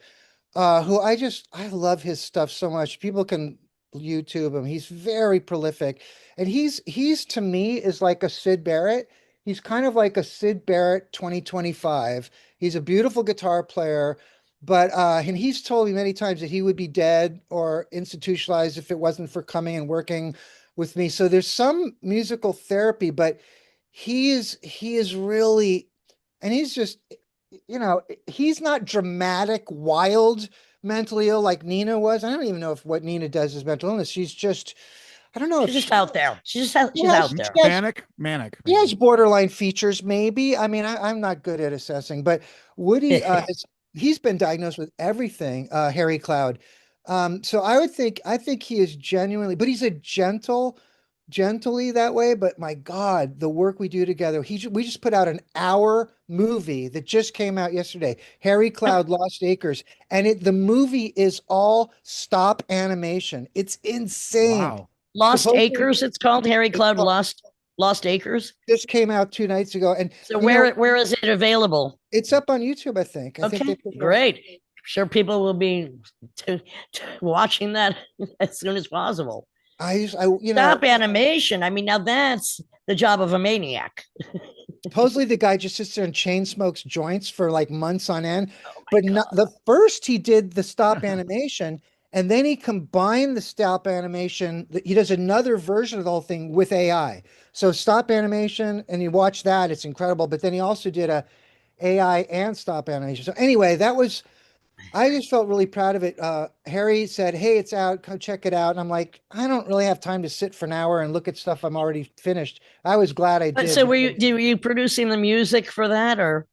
who I love his stuff so much. People can YouTube him. He's very prolific. And he's to me is like a Sid Barrett. He's kind of like a Sid Barrett 2025. He's a beautiful guitar player, but and he's told me many times that he would be dead or institutionalized if it wasn't for coming and working with me. So there's some musical therapy, but he is really, and he's just, he's not dramatic, wild, mentally ill like Nina was. I don't even know if what Nina does is mental illness. She's just, I don't know if She's just out there. She's yes, out there. yes, Manic, he has maybe. borderline features, maybe. I mean, I'm not good at assessing, but Woody he's been diagnosed with everything, Harry Cloud. So I think he is genuinely, but he's a gently that way. But my God, the work we do together. We just put out an hour movie that just came out yesterday, Harry Cloud Lost Acres, and the movie is all stop animation. It's insane. Wow. Lost Supposedly, Acres, it's called Harry it's Cloud called, Lost Acres. just came out 2 nights ago, and So where is it available? it's up on YouTube, I think. I think they Okay, put it up. great. Sure, people will be watching that as soon as possible. I, Stop animation. I mean, now that's the job of a maniac. supposedly the guy just sits there and chain smokes joints for like months on end. Oh my But god. not, the first he did the stop animation, and then he combined the stop animation. He does another version of the whole thing with AI. So stop animation, and you watch that, it's incredible. But then he also did a AI and stop animation. So anyway, I just felt really proud of it. Harry said, "Hey, it's out. Come check it out." And I'm like, I don't really have time to sit for an hour and look at stuff I'm already finished. I was glad I But did so because, were you producing the music for that or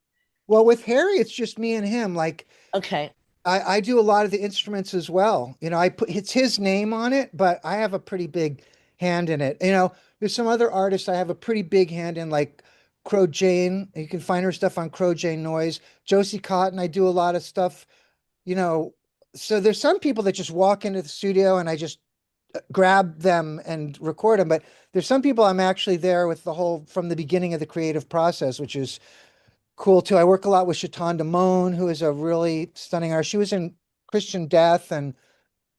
well, with Harry, it's just me and him. Like okay. I do a lot of the instruments as well. It's his name on it, but I have a pretty big hand in it. There's some other artists I have a pretty big hand in, like Crow Jane. You can find her stuff on Crow Jane Noise. Josie Cotton, I do a lot of stuff, you know. So there's some people that just walk into the studio and I just grab them and record them. But there's some people I'm actually there with the whole from the beginning of the creative process, which is cool too. I work a lot with Chiton Damone, who is a really stunning artist. She was in Christian Death and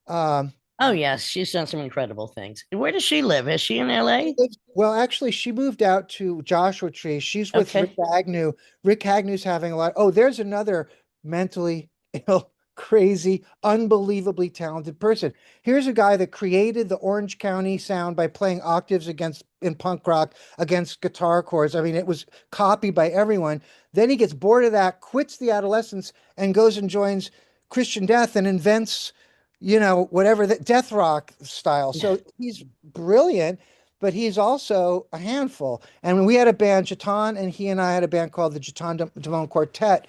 um Oh yes, she's done some incredible things. Where does she live? Is she in LA? well, actually, she moved out to Joshua Tree. She's with Rick Okay. Agnew. Rick Agnew's having a lot. Oh, there's another mentally ill, crazy, unbelievably talented person. Here's a guy that created the Orange County sound by playing octaves against in punk rock against guitar chords. I mean, it was copied by everyone. Then he gets bored of that, quits the Adolescents, and goes and joins Christian Death and invents, whatever that death rock style. So he's brilliant, but he's also a handful. And when we had a band, Jatan and he and I had a band called the Jatan Damone Quartet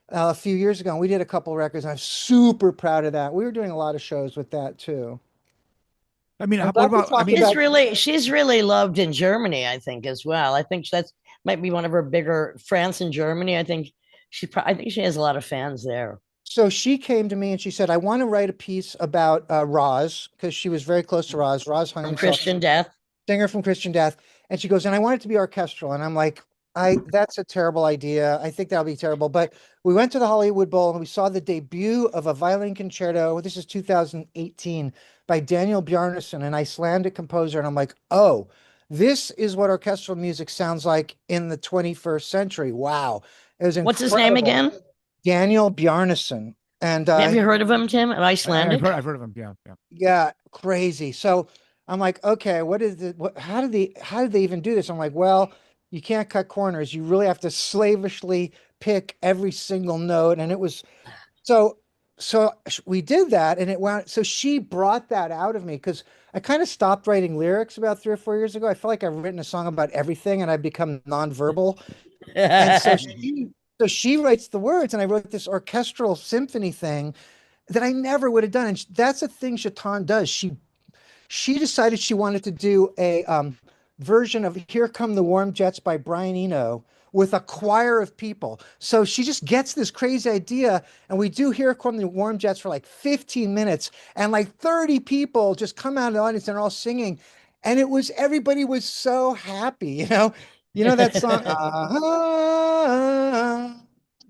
a few years ago, and we did a couple records. And I'm super proud of that. We were doing a lot of shows with that too. I mean, I'm what glad we about? I talked mean, about. She's really loved in Germany, I think, as well. I think that's might be one of her bigger France and Germany. I think she has a lot of fans there. So she came to me and she said, "I want to write a piece about Roz," because she was very close to Roz. Roz hung From himself, Christian Death. singer from Christian Death. And she goes, "And I want it to be orchestral." And I'm like, that's a terrible idea. I think that'll be terrible. But we went to the Hollywood Bowl and we saw the debut of a violin concerto. This is 2018 by Daniel Bjarnason, an Icelandic composer. And I'm like, oh, this is what orchestral music sounds like in the 21st century. Wow. It was What's his name incredible. again? Daniel Bjarnason. And Have you heard of him, Tim? I've Icelandic? heard of him. Yeah, yeah. yeah, crazy. So I'm like, okay, what is it? How did they even do this? I'm like, well, you can't cut corners. You really have to slavishly pick every single note. And it was so, we did that and it went, so she brought that out of me because I kind of stopped writing lyrics about 3 or 4 years ago. I feel like I've written a song about everything and I've become nonverbal. And so she writes the words and I wrote this orchestral symphony thing that I never would have done. And that's a thing Chaton does. She decided she wanted to do a version of "Here Come the Warm Jets" by Brian Eno with a choir of people. So she just gets this crazy idea, and we do "Here Come the Warm Jets" for like 15 minutes, and like 30 people just come out of the audience and are all singing, and everybody was so happy. That song.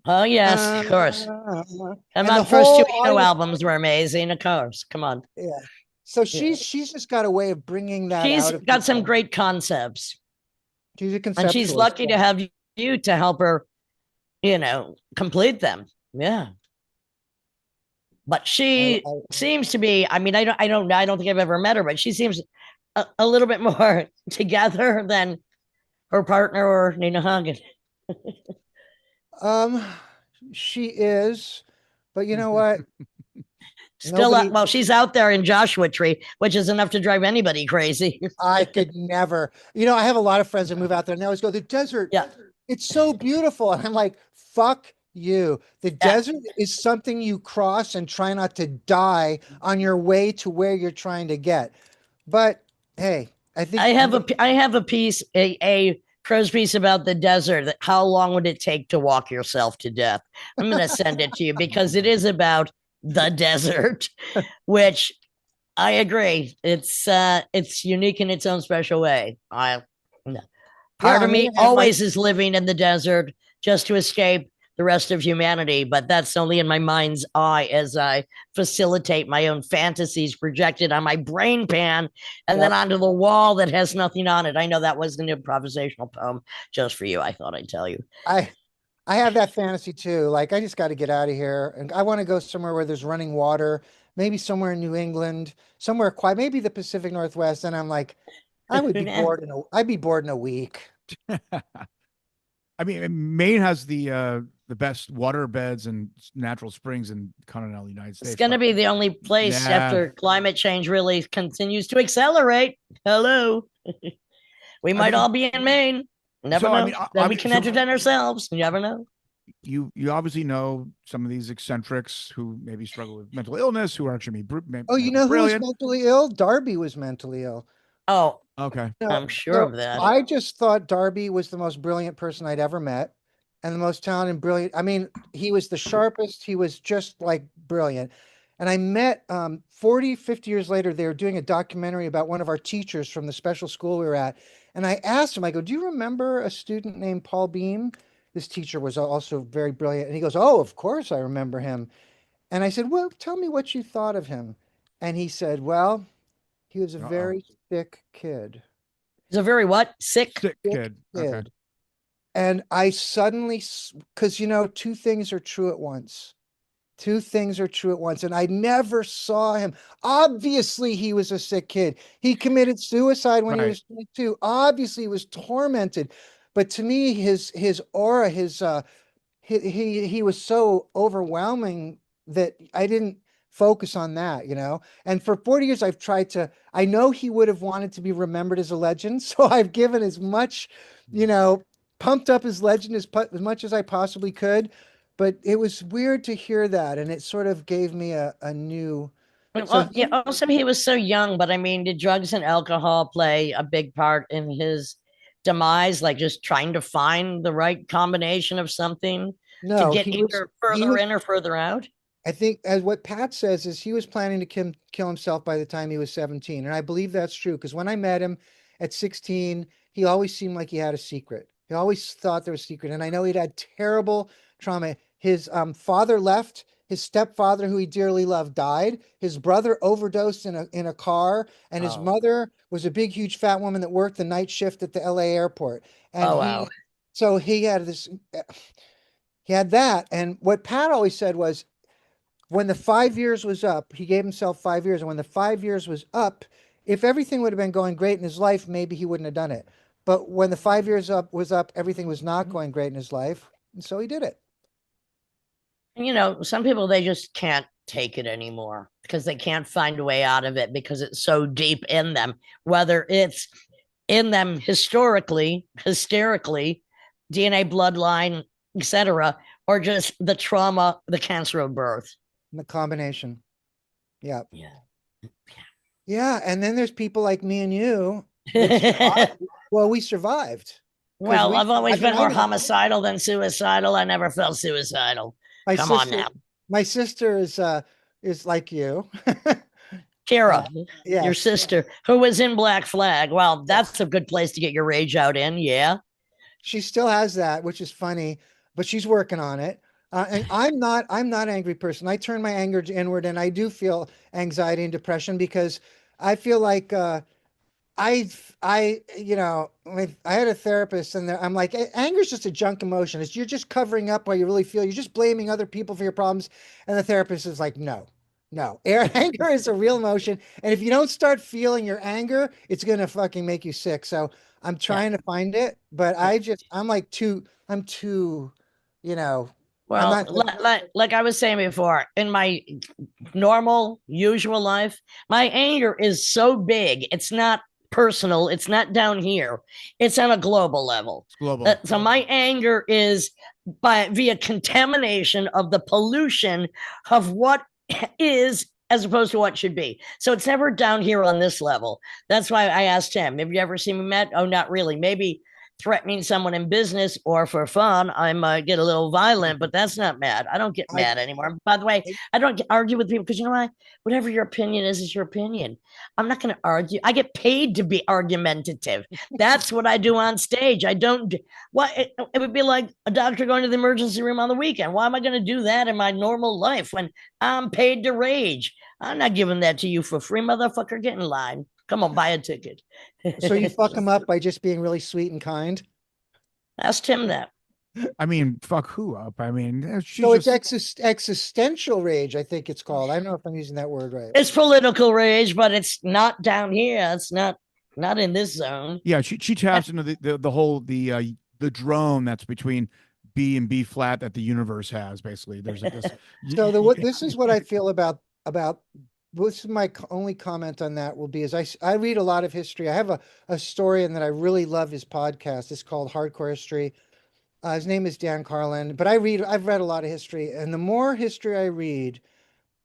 Oh yes, of course. Come And the on, first two whole Eno audience. albums were amazing, of course. Come on. Yeah. So Yeah. she's just got a way of bringing that She's out of got some people. great concepts. She's a And she's conceptualist. lucky to have you to help her, complete them. Yeah. But she I, seems to be, I mean, I don't think I've ever met her, but she seems a little bit more together than her partner or Nina Hagen. um, she is, but you know what? Still, Nobody, well, she's out there in Joshua Tree, which is enough to drive anybody crazy. I could never. I have a lot of friends that move out there and they always go, the desert, Yeah. it's so beautiful. And I'm like, fuck you. The Yeah. desert is something you cross and try not to die on your way to where you're trying to get. But hey, I think I have a piece, a prose piece about the desert. That how long would it take to walk yourself to death? I'm going to send it to you because it is about the desert, which I agree. It's unique in its own special way. yeah, Part of I'm me gonna have my always is living in the desert just to escape the rest of humanity, but that's only in my mind's eye as I facilitate my own fantasies projected on my brain pan and then yep. onto the wall that has nothing on it. I know that was an improvisational poem just for you. I thought I'd tell you. I I have that fantasy too. Like I just got to get out of here and I want to go somewhere where there's running water, maybe somewhere in New England, somewhere quiet, maybe the Pacific Northwest. And I'm like, I'd be bored in a week. I mean, Maine has the best water beds and natural springs in continental United It's States. going to But be the only place yeah, after climate change really continues to accelerate. Hello. We I might mean, all be in Maine. Never so I mean, know. Then we I can so entertain ourselves. You never know. you obviously know some of these eccentrics who maybe struggle with mental illness, who are actually Oh, you might be know who was brilliant. mentally ill? Darby was mentally ill. Oh, Okay, No, I'm sure so of that. I just thought Darby was the most brilliant person I'd ever met and the most talented and brilliant. I mean, he was the sharpest. He was just like brilliant. And I met 40, 50 years later, they were doing a documentary about one of our teachers from the special school we were at. And I asked him, I go, do you remember a student named Paul Beam? This teacher was also very brilliant. And he goes, oh, of course I remember him. And I said, well, tell me what you thought of him. And he said, well, he was a uh-oh, very thick kid. He's a very what? Sick? sick Thick kid. Okay, kid. And I suddenly, because two things are true at once. Two things are true at once. And I never saw him. Obviously, he was a sick kid. He committed suicide when he right. was 22. Obviously, he was tormented. But to me, his aura, he was so overwhelming that I didn't focus on that. And for 40 years, I know he would have wanted to be remembered as a legend. So I've given as much, you know, pumped up his legend as much as I possibly could. But it was weird to hear that. And it sort of gave me a new, so Well, yeah, also, he was so young, but I mean, did drugs and alcohol play a big part in his demise? Like just trying to find the right combination of something to no, get either he further was, in or further out? I think, as what Pat says, is he was planning to kill himself by the time he was 17. And I believe that's true because when I met him at 16, he always seemed like he had a secret. He always thought there was a secret. And I know he'd had terrible trauma. His father left. His stepfather, who he dearly loved, died. His brother overdosed in a car. And his Oh, mother was a big, huge fat woman that worked the night shift at the LA airport. And oh, wow. so he had that. And what Pat always said was, when the 5 years was up, he gave himself 5 years. And when the 5 years was up, if everything would have been going great in his life, maybe he wouldn't have done it. But when the 5 years was up, everything was not going great in his life. And so he did it. Some people, they just can't take it anymore because they can't find a way out of it because it's so deep in them, whether it's in them historically, hysterically, DNA bloodline, etc., or just the trauma, the cancer of birth. The combination. Yeah. Yeah. Yeah. And then there's people like me and you that survived. Well, we survived because Well, I've I always mean, been more homicidal than suicidal. I never felt suicidal. my Come on sister, now. my sister is like you. Kira, your Yes. sister, who was in Black Flag. Well, that's a good place to get your rage out in. Yeah. She still has that, which is funny, but she's working on it. And I'm not an angry person. I turn my anger inward and I do feel anxiety and depression because I feel like you know, I had a therapist, and I'm like, anger is just a junk emotion. You're just covering up what you really feel. You're just blaming other people for your problems. And the therapist is like, no, no, anger is a real emotion. And if you don't start feeling your anger, it's going to fucking make you sick. So I'm Yeah. trying to find it, but I'm too, you know, I'm Well, not. like I was saying before, in my normal, usual life, my anger is so big. It's not personal. It's not down here. It's on a global level. It's global. So my anger is via contamination of the pollution of what is as opposed to what should be. So it's never down here on this level. That's why I asked him, have you ever seen me mad? Oh, not really. Maybe threatening someone in business or for fun, I might get a little violent, but that's not mad. I don't get mad anymore. By the way, I don't argue with people because you know what? Whatever your opinion is your opinion. I'm not going to argue. I get paid to be argumentative. That's what I do on stage. I don't. What it would be like a doctor going to the emergency room on the weekend. Why am I going to do that in my normal life when I'm paid to rage? I'm not giving that to you for free, motherfucker. Get in line. Come on, buy a ticket. So you fuck them up by just being really sweet and kind? Ask Tim that. I mean, fuck who up? I mean, so it's existential rage, I think it's called. I don't know if I'm using that word right. It's political rage, but it's not down here. It's not in this zone. Yeah, she taps into the whole the drone that's between B and B flat that the universe has. Basically, there's like this. So this is what I feel about this is my only comment on that will be is I read a lot of history. I have a historian that I really love his podcast. It's called Hardcore History. His name is Dan Carlin, but I've read a lot of history, and the more history I read,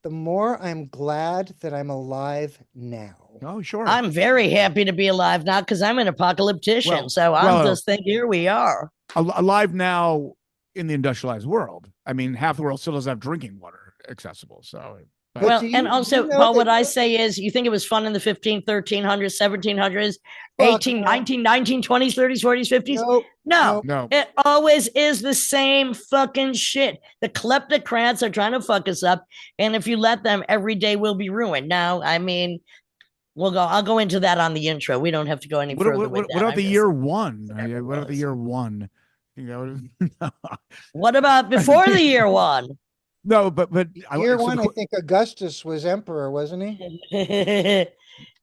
the more I'm glad that I'm alive now. Oh, sure. I'm very happy to be alive now because I'm an apocalyptician. So I'm just thinking, here we are. Alive now in the industrialized world. I mean, half the world still doesn't have drinking water accessible. So well, and also, Paul, what I say is you think it was fun in the 1500s, 1300s, 1700s, 18, 19, 19, 20s, 30s, 40s, 50s? No. It always is the same fucking shit. The kleptocrats are trying to fuck us up. And if you let them, every day will be ruined. Now, I mean, I'll go into that on the intro. We don't have to go any further. What about the year one? What about the year one? What about before the year one? No, but year one, I think Augustus was emperor, wasn't he?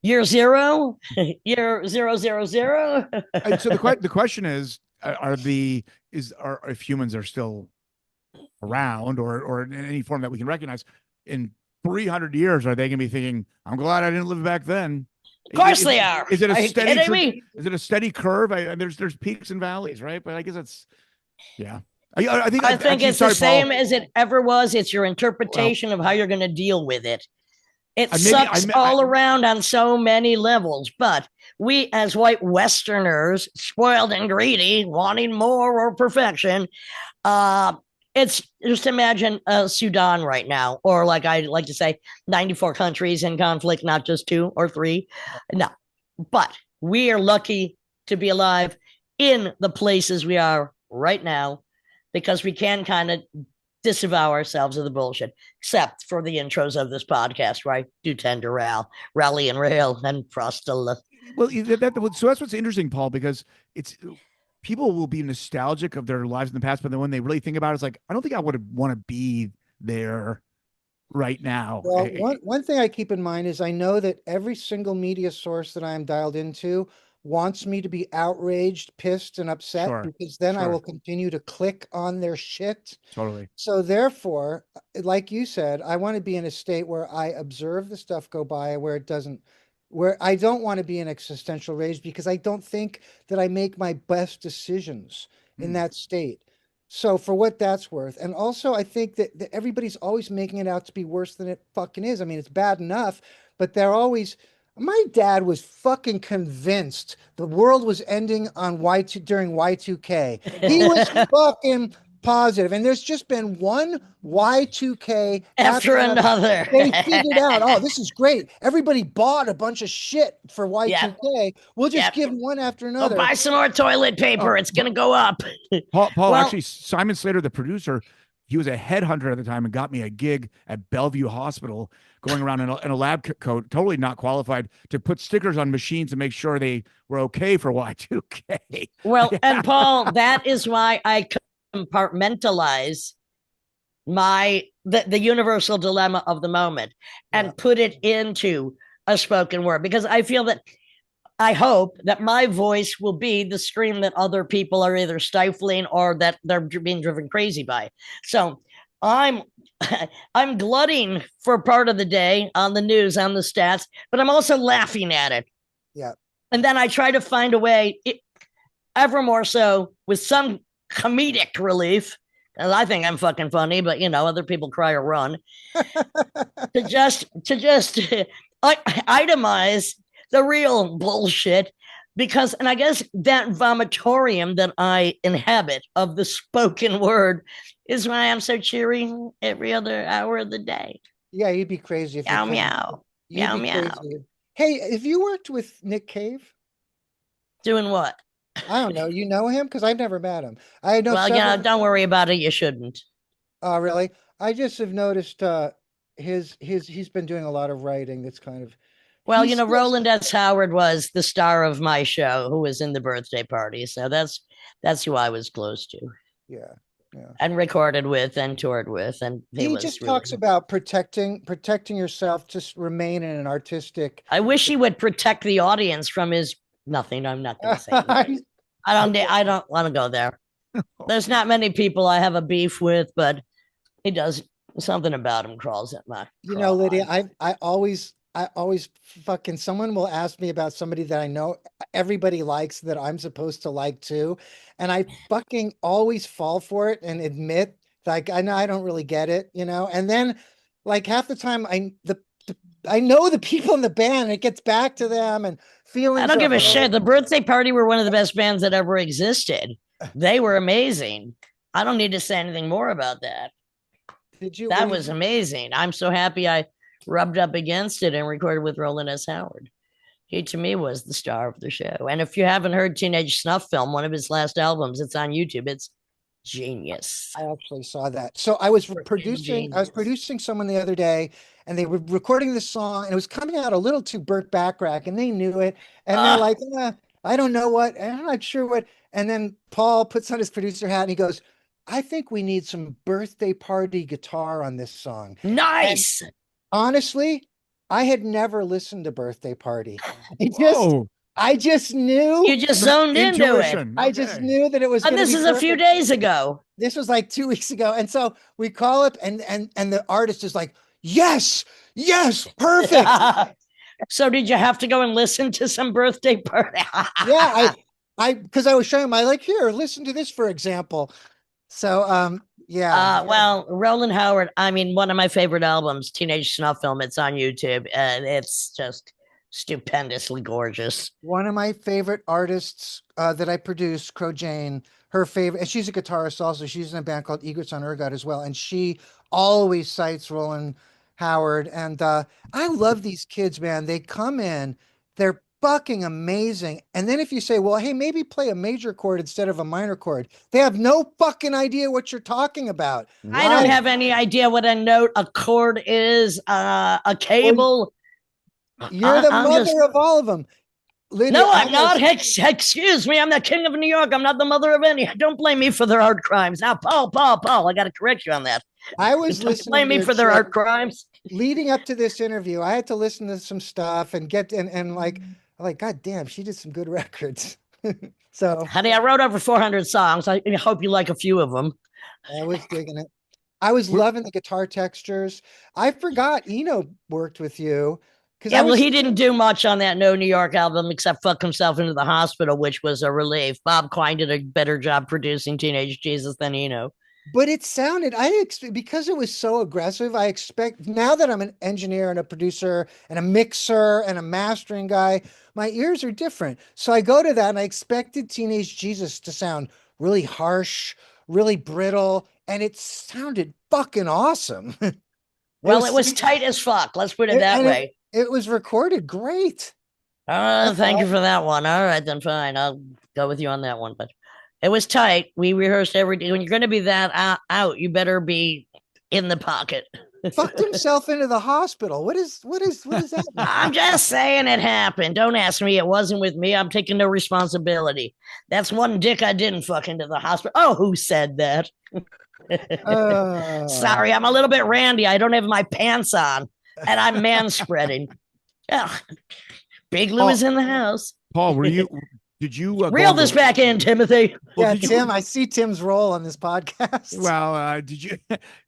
Year zero, year 000. So the question is, if humans are still around or in any form that we can recognize in 300 years, are they going to be thinking, "I'm glad I didn't live back then"? Of course they are. Is it a steady? Is it a steady curve? There's peaks and valleys, right? But I guess it's yeah. I think it's the same as it ever was. It's your interpretation of how you're going to deal with it. It sucks all around on so many levels. But we, as white Westerners, spoiled and greedy, wanting more or perfection, it's just imagine Sudan right now, or like I like to say, 94 countries in conflict, not just 2 or 3. No, but we are lucky to be alive in the places we are right now, because we can kind of disavow ourselves of the bullshit, except for the intros of this podcast, where I do tend to rally and rail and frostal. Well, so that's what's interesting, Paul, because it's people will be nostalgic of their lives in the past, but then when they really think about it, it's like, I don't think I would want to be there right now. Well, one thing I keep in mind is I know that every single media source that I'm dialed into wants me to be outraged, pissed, and upset, because then I will continue to click on their shit. Totally. So therefore, like you said, I want to be in a state where I observe the stuff go by, where I don't want to be in existential rage, because I don't think that I make my best decisions in that state. So for what that's worth. And also I think that everybody's always making it out to be worse than it fucking is. I mean, it's bad enough, but they're always... My dad was fucking convinced the world was ending on during Y2K. He was fucking positive. And there's just been one Y2K after another. They figured out, oh, this is great. Everybody bought a bunch of shit for Y2K. We'll just give one after another. Buy some more toilet paper. It's going to go up. Paul, actually, Simon Slater, the producer, he was a headhunter at the time and got me a gig at Bellevue Hospital, going around in a lab coat, totally not qualified, to put stickers on machines to make sure they were okay for Y2K. Well, and Paul, that is why I compartmentalize the universal dilemma of the moment and put it into a spoken word, because I hope that my voice will be the stream that other people are either stifling or that they're being driven crazy by. So I'm glutting for part of the day on the news, on the stats, but I'm also laughing at it. Yeah. And then I try to find a way, ever more so, with some comedic relief. And I think I'm fucking funny, but other people cry or run. to just itemize the real bullshit, because, and I guess that vomitorium that I inhabit of the spoken word is why I'm so cheery every other hour of the day. Yeah, you'd be crazy if meow you meow meow meow. Crazy. Hey, have you worked with Nick Cave? Doing what? I don't know. You know him? Because I've never met him. I know. Well, don't worry about it. You shouldn't. Oh, really? I just have noticed he's been doing a lot of writing that's kind of. Well, Roland S. Howard was the star of my show, who was in the birthday party. So that's who I was close to. Yeah. Yeah. And recorded with and toured with. And he just talks about protecting yourself, just remain in an artistic. I wish he would protect the audience from his nothing. I'm not going to say anything. I don't want to go there. There's not many people I have a beef with, but he does something about him crawls at my. Lydia, I always fucking, someone will ask me about somebody that I know everybody likes that I'm supposed to like too. And I fucking always fall for it and admit, like, I know I don't really get it, and then like half the time I know the people in the band, and it gets back to them and feelings. I don't give a shit. The birthday party were one of the best bands that ever existed. They were amazing. I don't need to say anything more about that. That was amazing. I'm so happy I rubbed up against it and recorded with Roland S. Howard. He, to me, was the star of the show. And if you haven't heard Teenage Snuff Film, one of his last albums, it's on YouTube. It's genius. I actually saw that. So I was producing someone the other day, and they were recording this song, and it was coming out a little too Burt Bacharach, and they knew it. And they're like, I don't know what, and I'm not sure what. And then Paul puts on his producer hat and he goes, I think we need some birthday party guitar on this song. Nice. And honestly, I had never listened to Birthday Party. I just knew. You just zoned into it. I just knew that it was. And this is a few days ago. This was like 2 weeks ago. And so we call up and the artist is like, yes, perfect. So did you have to go and listen to some Birthday Party? Yeah, because I was showing him, here, listen to this, for example. So, yeah. Well, Roland Howard, one of my favorite albums, Teenage Snuff Film, it's on YouTube, and it's just stupendously gorgeous. One of my favorite artists that I produce, Crow Jane, her favorite, and she's a guitarist also. She's in a band called Egrets on Ergot as well, and she always cites Roland Howard. And I love these kids, man. They come in, they're fucking amazing. And then if you say, well, hey, maybe play a major chord instead of a minor chord, they have no fucking idea what you're talking about. I don't have any idea what a note, a chord is, a cable. You're the mother of all of them. Lydia, no, I'm not. Excuse me. I'm the king of New York. I'm not the mother of any. Don't blame me for their art crimes. Now, Paul, I got to correct you on that. I was listening. Blame me for their art crimes. Leading up to this interview, I had to listen to some stuff and get and like, God damn, she did some good records. So, honey, I wrote over 400 songs. I hope you like a few of them. I was digging it. I was loving the guitar textures. I forgot Eno worked with you. Yeah, well, he didn't do much on that No New York album except fuck himself into the hospital, which was a relief. Bob Quine did a better job producing Teenage Jesus than Eno. But it sounded, because it was so aggressive, I expect, now that I'm an engineer and a producer and a mixer and a mastering guy, my ears are different. So I go to that and I expected Teenage Jesus to sound really harsh, really brittle, and it sounded fucking awesome. It was tight as fuck. Let's put it that way. It was recorded great. Thank you for that one. All right, then fine. I'll go with you on that one. But It was tight. We rehearsed every day. When you're going to be that out, you better be in the pocket. Fucked himself into the hospital. What does that mean? I'm just saying it happened. Don't ask me. It wasn't with me. I'm taking no responsibility. That's one dick I didn't fuck into the hospital. Oh, who said that? Uh, Sorry, I'm a little bit randy. I don't have my pants on, and I'm man spreading. Oh, Big Lou is Paul, in the house. Paul, did you go Reel on this the, back in, Timothy. well, yeah, did you, Tim, I see Tim's role on this podcast. well,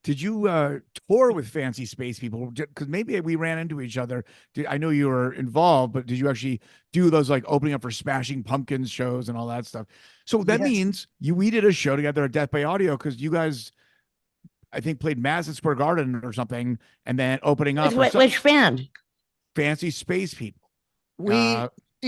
did you tour with Fancy Space People? Because maybe we ran into each other. I know you were involved, but did you actually do those like opening up for Smashing Pumpkins shows and all that stuff? So that Yes. means we did a show together at Death by Audio because you guys, I think, played Madison Square Garden or something, and then opening up Which band? Fancy Space People. We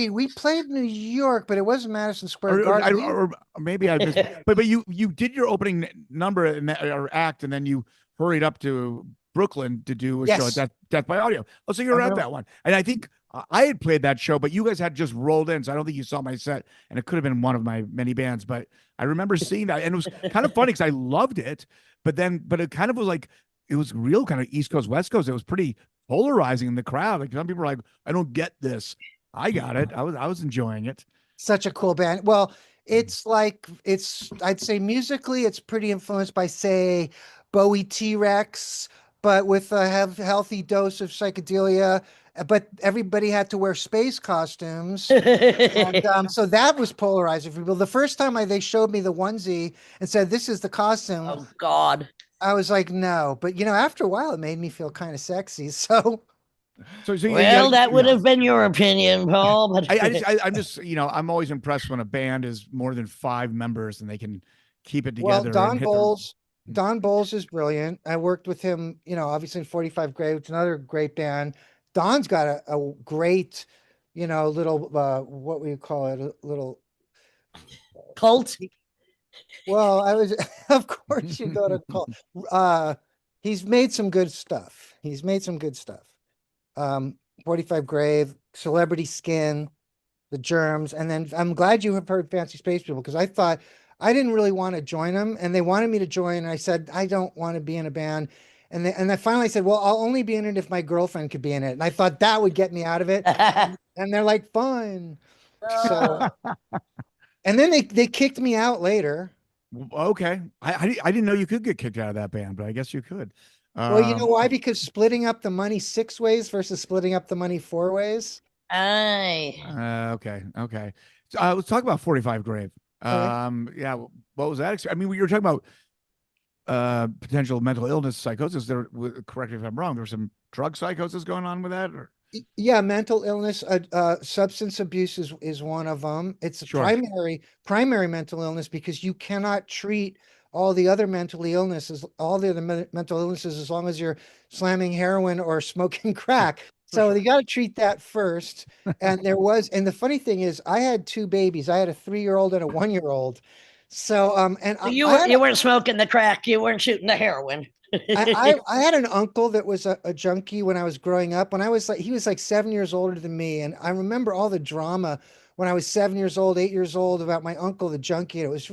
we played New York, but it wasn't Madison Square Garden. Or maybe I missed, but you did your opening number or act, and then you hurried up to Brooklyn to do a show at Death by Audio. Oh, so you're at that one, and I think I had played that show, but you guys had just rolled in, so I don't think you saw my set, and it could have been one of my many bands, but I remember seeing that, and it was kind of funny because I loved it, but it kind of was like it was real kind of East Coast West Coast. It was pretty polarizing in the crowd. Like some people were like, "I don't get this." I got it. I was enjoying it. Such a cool band. Well, I'd say musically, it's pretty influenced by, say, Bowie T-Rex, but with a healthy dose of psychedelia. But everybody had to wear space costumes. And so that was polarizing for people. The first time they showed me the onesie and said, "This is the costume." Oh, God. I was like, no. But, after a while, it made me feel kind of sexy. So Well, that would have been your opinion, Paul. But I'm just, I'm always impressed when a band is more than 5 members and they can keep it together. Well, Don Bowles is brilliant. I worked with him, obviously in 45 Grave, which is another great band. Don's got a great, little, what we call it, a little cult. Well, of course you go to cult. He's made some good stuff. 45 Grave, Celebrity Skin, The Germs, and then I'm glad you have heard Fancy Space People, because I didn't really want to join them, and they wanted me to join, and I said I don't want to be in a band, and I finally said, well, I'll only be in it if my girlfriend could be in it, and I thought that would get me out of it, and they're like, fine. So, and then they kicked me out later. Okay, I didn't know you could get kicked out of that band, but I guess you could. Well, you know why? Because splitting up the money 6 ways versus splitting up the money 4 ways. Okay. Let's talk about 45 Grave. Yeah, what was that? I mean, you were talking about potential mental illness, psychosis. Correct me if I'm wrong. There's some drug psychosis going on with that, or? Yeah, mental illness, substance abuse is one of them. It's a primary mental illness, because you cannot treat all the other mental illnesses as long as you're slamming heroin or smoking crack. So you got to treat that first. And the funny thing is, I had 2 babies. I had a 3-year-old and a 1-year-old. So, you weren't smoking the crack. You weren't shooting the heroin. I had an uncle that was a junkie when I was growing up. He was like 7 years older than me. And I remember all the drama when I was 7 years old, 8 years old, about my uncle, the junkie. And it was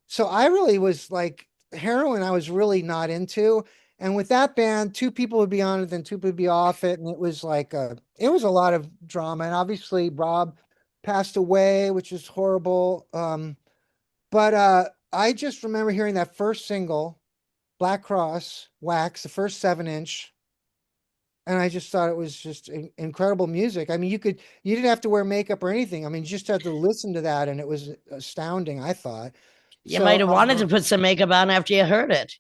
so I really was like, heroin, I was really not into. And with that band, 2 people would be on it, then 2 would be off it. And it was it was a lot of drama. And obviously Rob passed away, which is horrible. But I just remember hearing that first single, Black Cross, Wax, the first 7-inch. And I just thought it was just incredible music. I mean, you didn't have to wear makeup or anything. I mean, you just had to listen to that, and it was astounding, I thought. You might have wanted to put some makeup on after you heard it.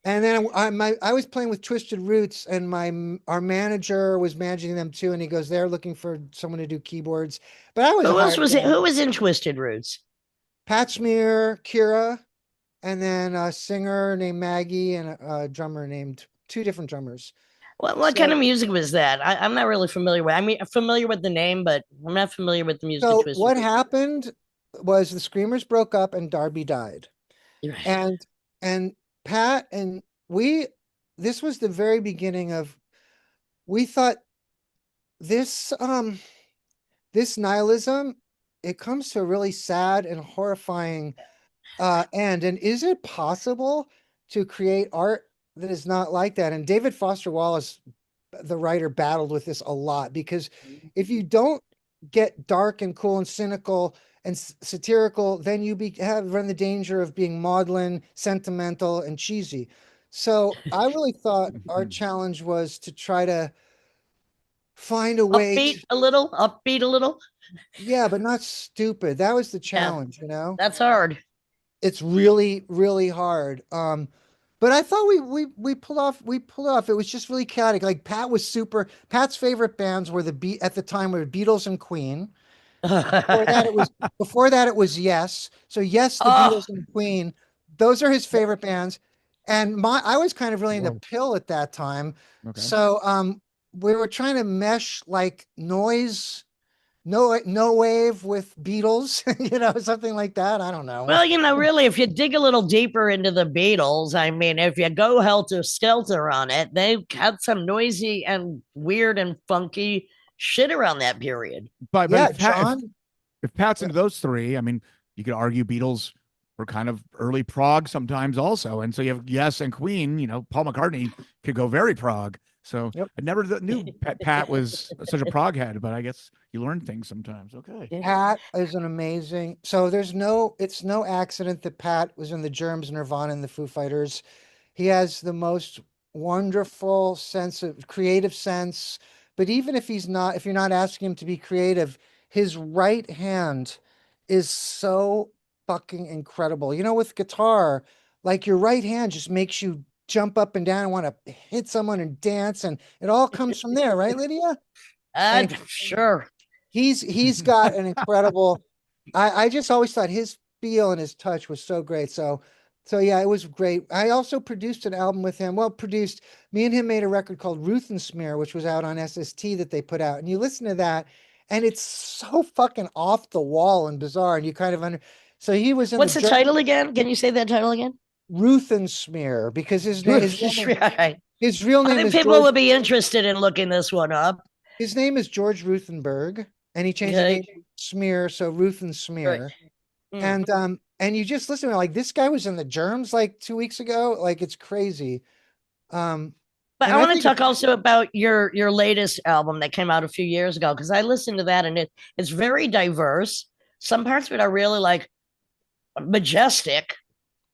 And then I was playing with Twisted Roots, and our manager was managing them too, and he goes, they're looking for someone to do keyboards. But Who was in Twisted Roots? Pat Smear, Kira, and then a singer named Maggie, and a drummer named 2 different drummers. What kind of music was that? I'm not really familiar with. I mean, I'm familiar with the name, but I'm not familiar with the music. So what happened was the Screamers broke up and Darby died. Right. And Pat and this was the very beginning of, we thought this nihilism it comes to a really sad and horrifying end. And is it possible to create art that is not like that? And David Foster Wallace, the writer, battled with this a lot, because if you don't get dark and cool and cynical and satirical, then you run the danger of being maudlin, sentimental, and cheesy. So I really thought our challenge was to try to find a way upbeat a little. yeah, but not stupid. That was the Yeah, challenge, that's hard. It's really, really hard. But I thought we pulled off. It was just really chaotic. Like Pat's favorite bands were at the time were Beatles and Queen. Before that it was Yes. So Yes, the Oh, Beatles and Queen, those are his favorite bands. And I was kind of really into Pill at that time. Okay. So we were trying to mesh like noise, no wave with Beatles, something like that. I don't know. well, really, if you dig a little deeper into the Beatles, I mean, if you go helter skelter on it, they've had some noisy and weird and funky shit around that period. But Yeah, if Pat's into those three, I mean, you could argue Beatles were kind of early prog sometimes also. And so you have Yes and Queen, Paul McCartney could go very prog. So I never knew Pat was such a prog head, but I guess you learn things sometimes. Okay. Pat is an amazing. So it's no accident that Pat was in the Germs, Nirvana, and the Foo Fighters. He has the most wonderful creative sense. But even if you're not asking him to be creative, his right hand is so fucking incredible. With guitar, like your right hand just makes you jump up and down and want to hit someone and dance, and it all comes from there, right, Lydia? Sure. He's got an incredible. I just always thought his feel and his touch was so great. So yeah, it was great. I also produced an album with him. Well, me and him made a record called Ruth and Smear, which was out on SST that they put out. And you listen to that, and it's so fucking off the wall and bizarre. And you kind of So he was in. What's the title again? Can you say that title again? Ruth and Smear, because his real name I think is people George, will be interested in looking this one up. His name is George Ruthenberg, and he changed the name to Smear, so Ruth and Smear. Right. And you just listen to like, this guy was in the Germs like 2 weeks ago. Like, it's crazy. But I want to talk also about your latest album that came out a few years ago, because I listened to that and it's very diverse. Some parts of it are really like majestic,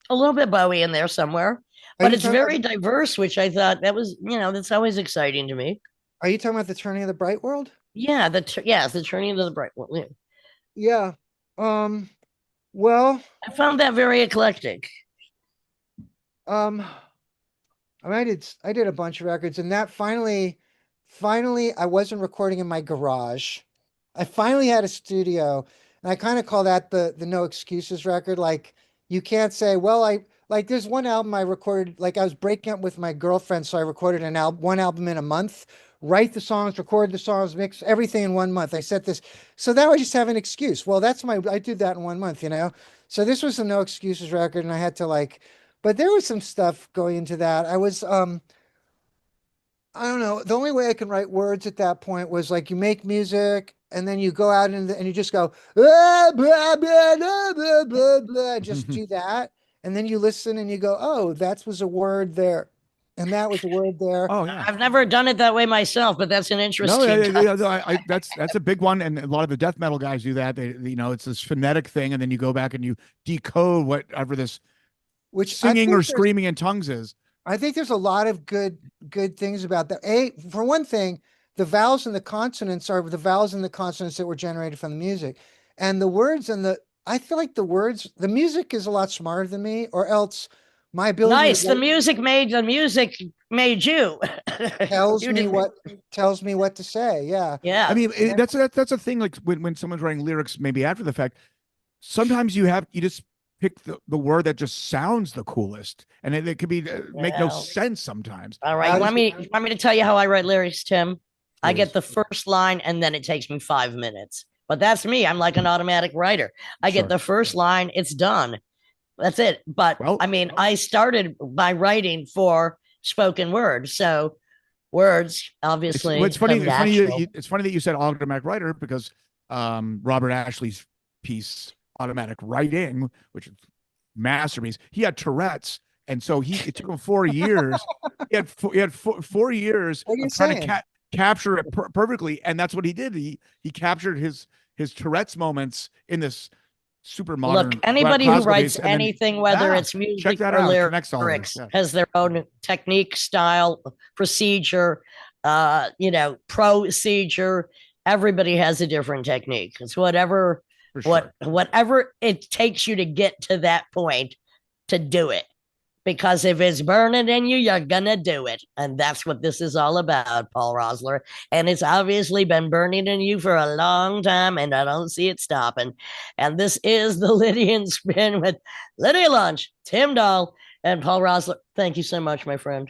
a little bit Bowie in there somewhere, but it's very diverse, which I thought that was, that's always exciting to me. Are you talking about the Turning of the Bright World? Yeah, the Turning of the Bright World. Yeah. Well, I found that very eclectic. I mean, I did a bunch of records, and that finally I wasn't recording in my garage. I finally had a studio, and I kind of call that the No Excuses record. Like, you can't say, well, there's one album I recorded, like I was breaking up with my girlfriend, so I recorded one album in a month, write the songs, record the songs, mix everything in 1 month. I set this, so now I just have an excuse. Well, I did that in 1 month, So this was a No Excuses record, and I had to but there was some stuff going into that. I was, I don't know. The only way I can write words at that point was like, you make music and then you go out and you just go, blah, blah, blah, blah, blah, blah, just do that. And then you listen and you go, oh, that was a word there. And that was a word there. Oh, yeah. I've never done it that way myself, but that's an interesting. That's a big one. And a lot of the death metal guys do that. It's this phonetic thing. And then you go back and you decode whatever this singing or screaming in tongues is. I think there's a lot of good things about that. For one thing, the vowels and the consonants are the vowels and the consonants that were generated from the music. And the words I feel like the music is a lot smarter than me, or else my ability. Nice. The music made you. tells me what to say. Yeah. Yeah. I mean, that's a thing. Like when someone's writing lyrics, maybe after the fact, sometimes you just pick the word that just sounds the coolest, and it could be make no sense sometimes. All right, want me to tell you how I write lyrics, Tim? Please. I get the first line, and then it takes me 5 minutes. But that's me. I'm like an automatic writer. I get the first line, it's done. That's it. But I started by writing for spoken word, so words obviously. It's funny that you said automatic writer, because Robert Ashley's piece automatic writing, which is masterpiece. He had Tourette's, and so it took him 4 years. He had 4 years What are you of trying saying? to capture it perfectly, and that's what he did. He captured his Tourette's moments in this super modern Look, anybody who classical writes piece, and then anything, whether it's check music that or out. It connects all of lyrics, this. Yeah. has their own technique, style, procedure, procedure. Everybody has a different technique. It's whatever For sure. whatever it takes you to get to that point to do it. Because if it's burning in you, you're gonna do it. And that's what this is all about, Paul Roessler. And it's obviously been burning in you for a long time, and I don't see it stopping. And this is the Lydian Spin with Lydia Lunch, Tim Dahl, and Paul Roessler. Thank you so much, my friend.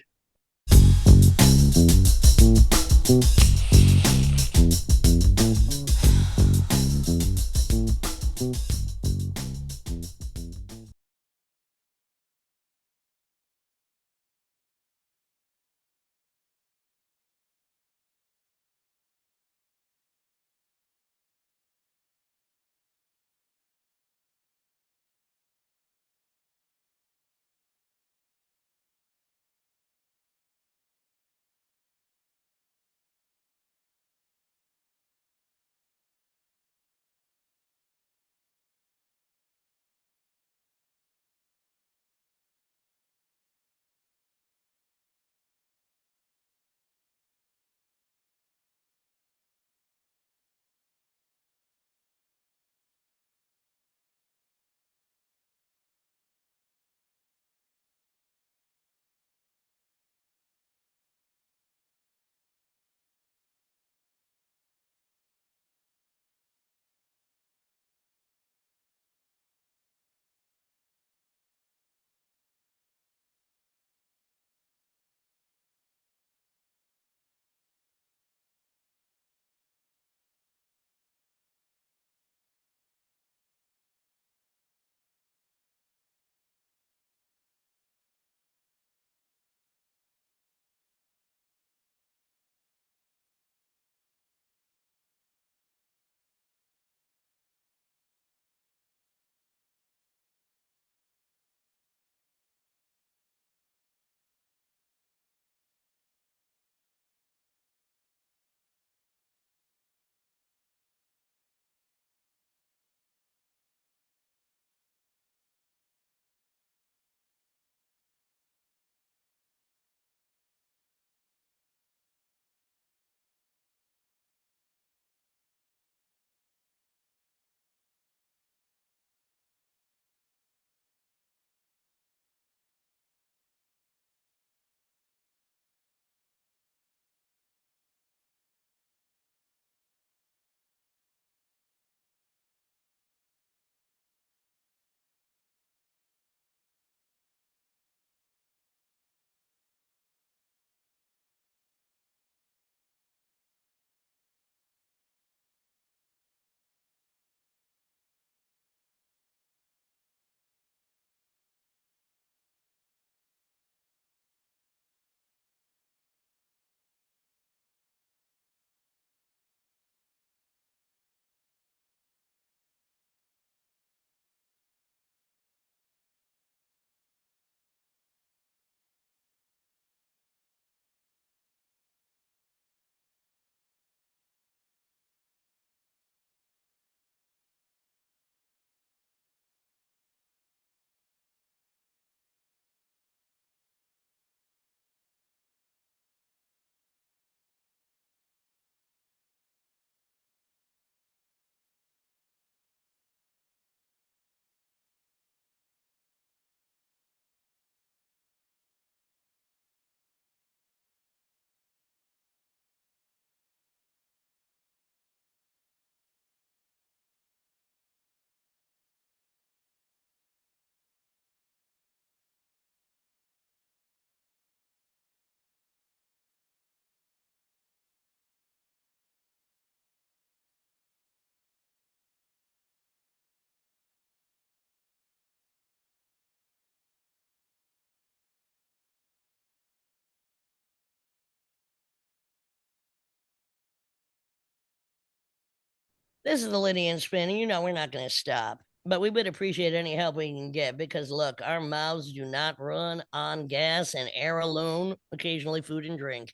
This is the Lydian spin, and you know we're not going to stop. But we would appreciate any help we can get because, look, our mouths do not run on gas and air alone, occasionally food and drink.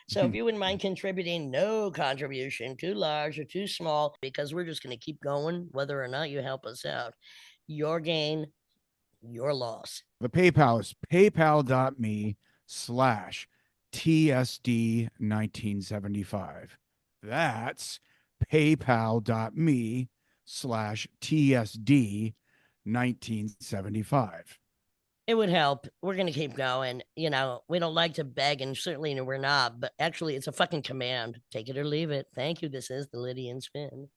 So if you wouldn't mind contributing, no contribution, too large or too small, because we're just going to keep going whether or not you help us out. Your gain, your loss. The PayPal is paypal.me/TSD1975. That's paypal.me/TSD1975. It would help. We're going to keep going. You know, we don't like to beg, and certainly we're not, but actually, it's a fucking command. Take it or leave it. Thank you. This is the Lydian Spin.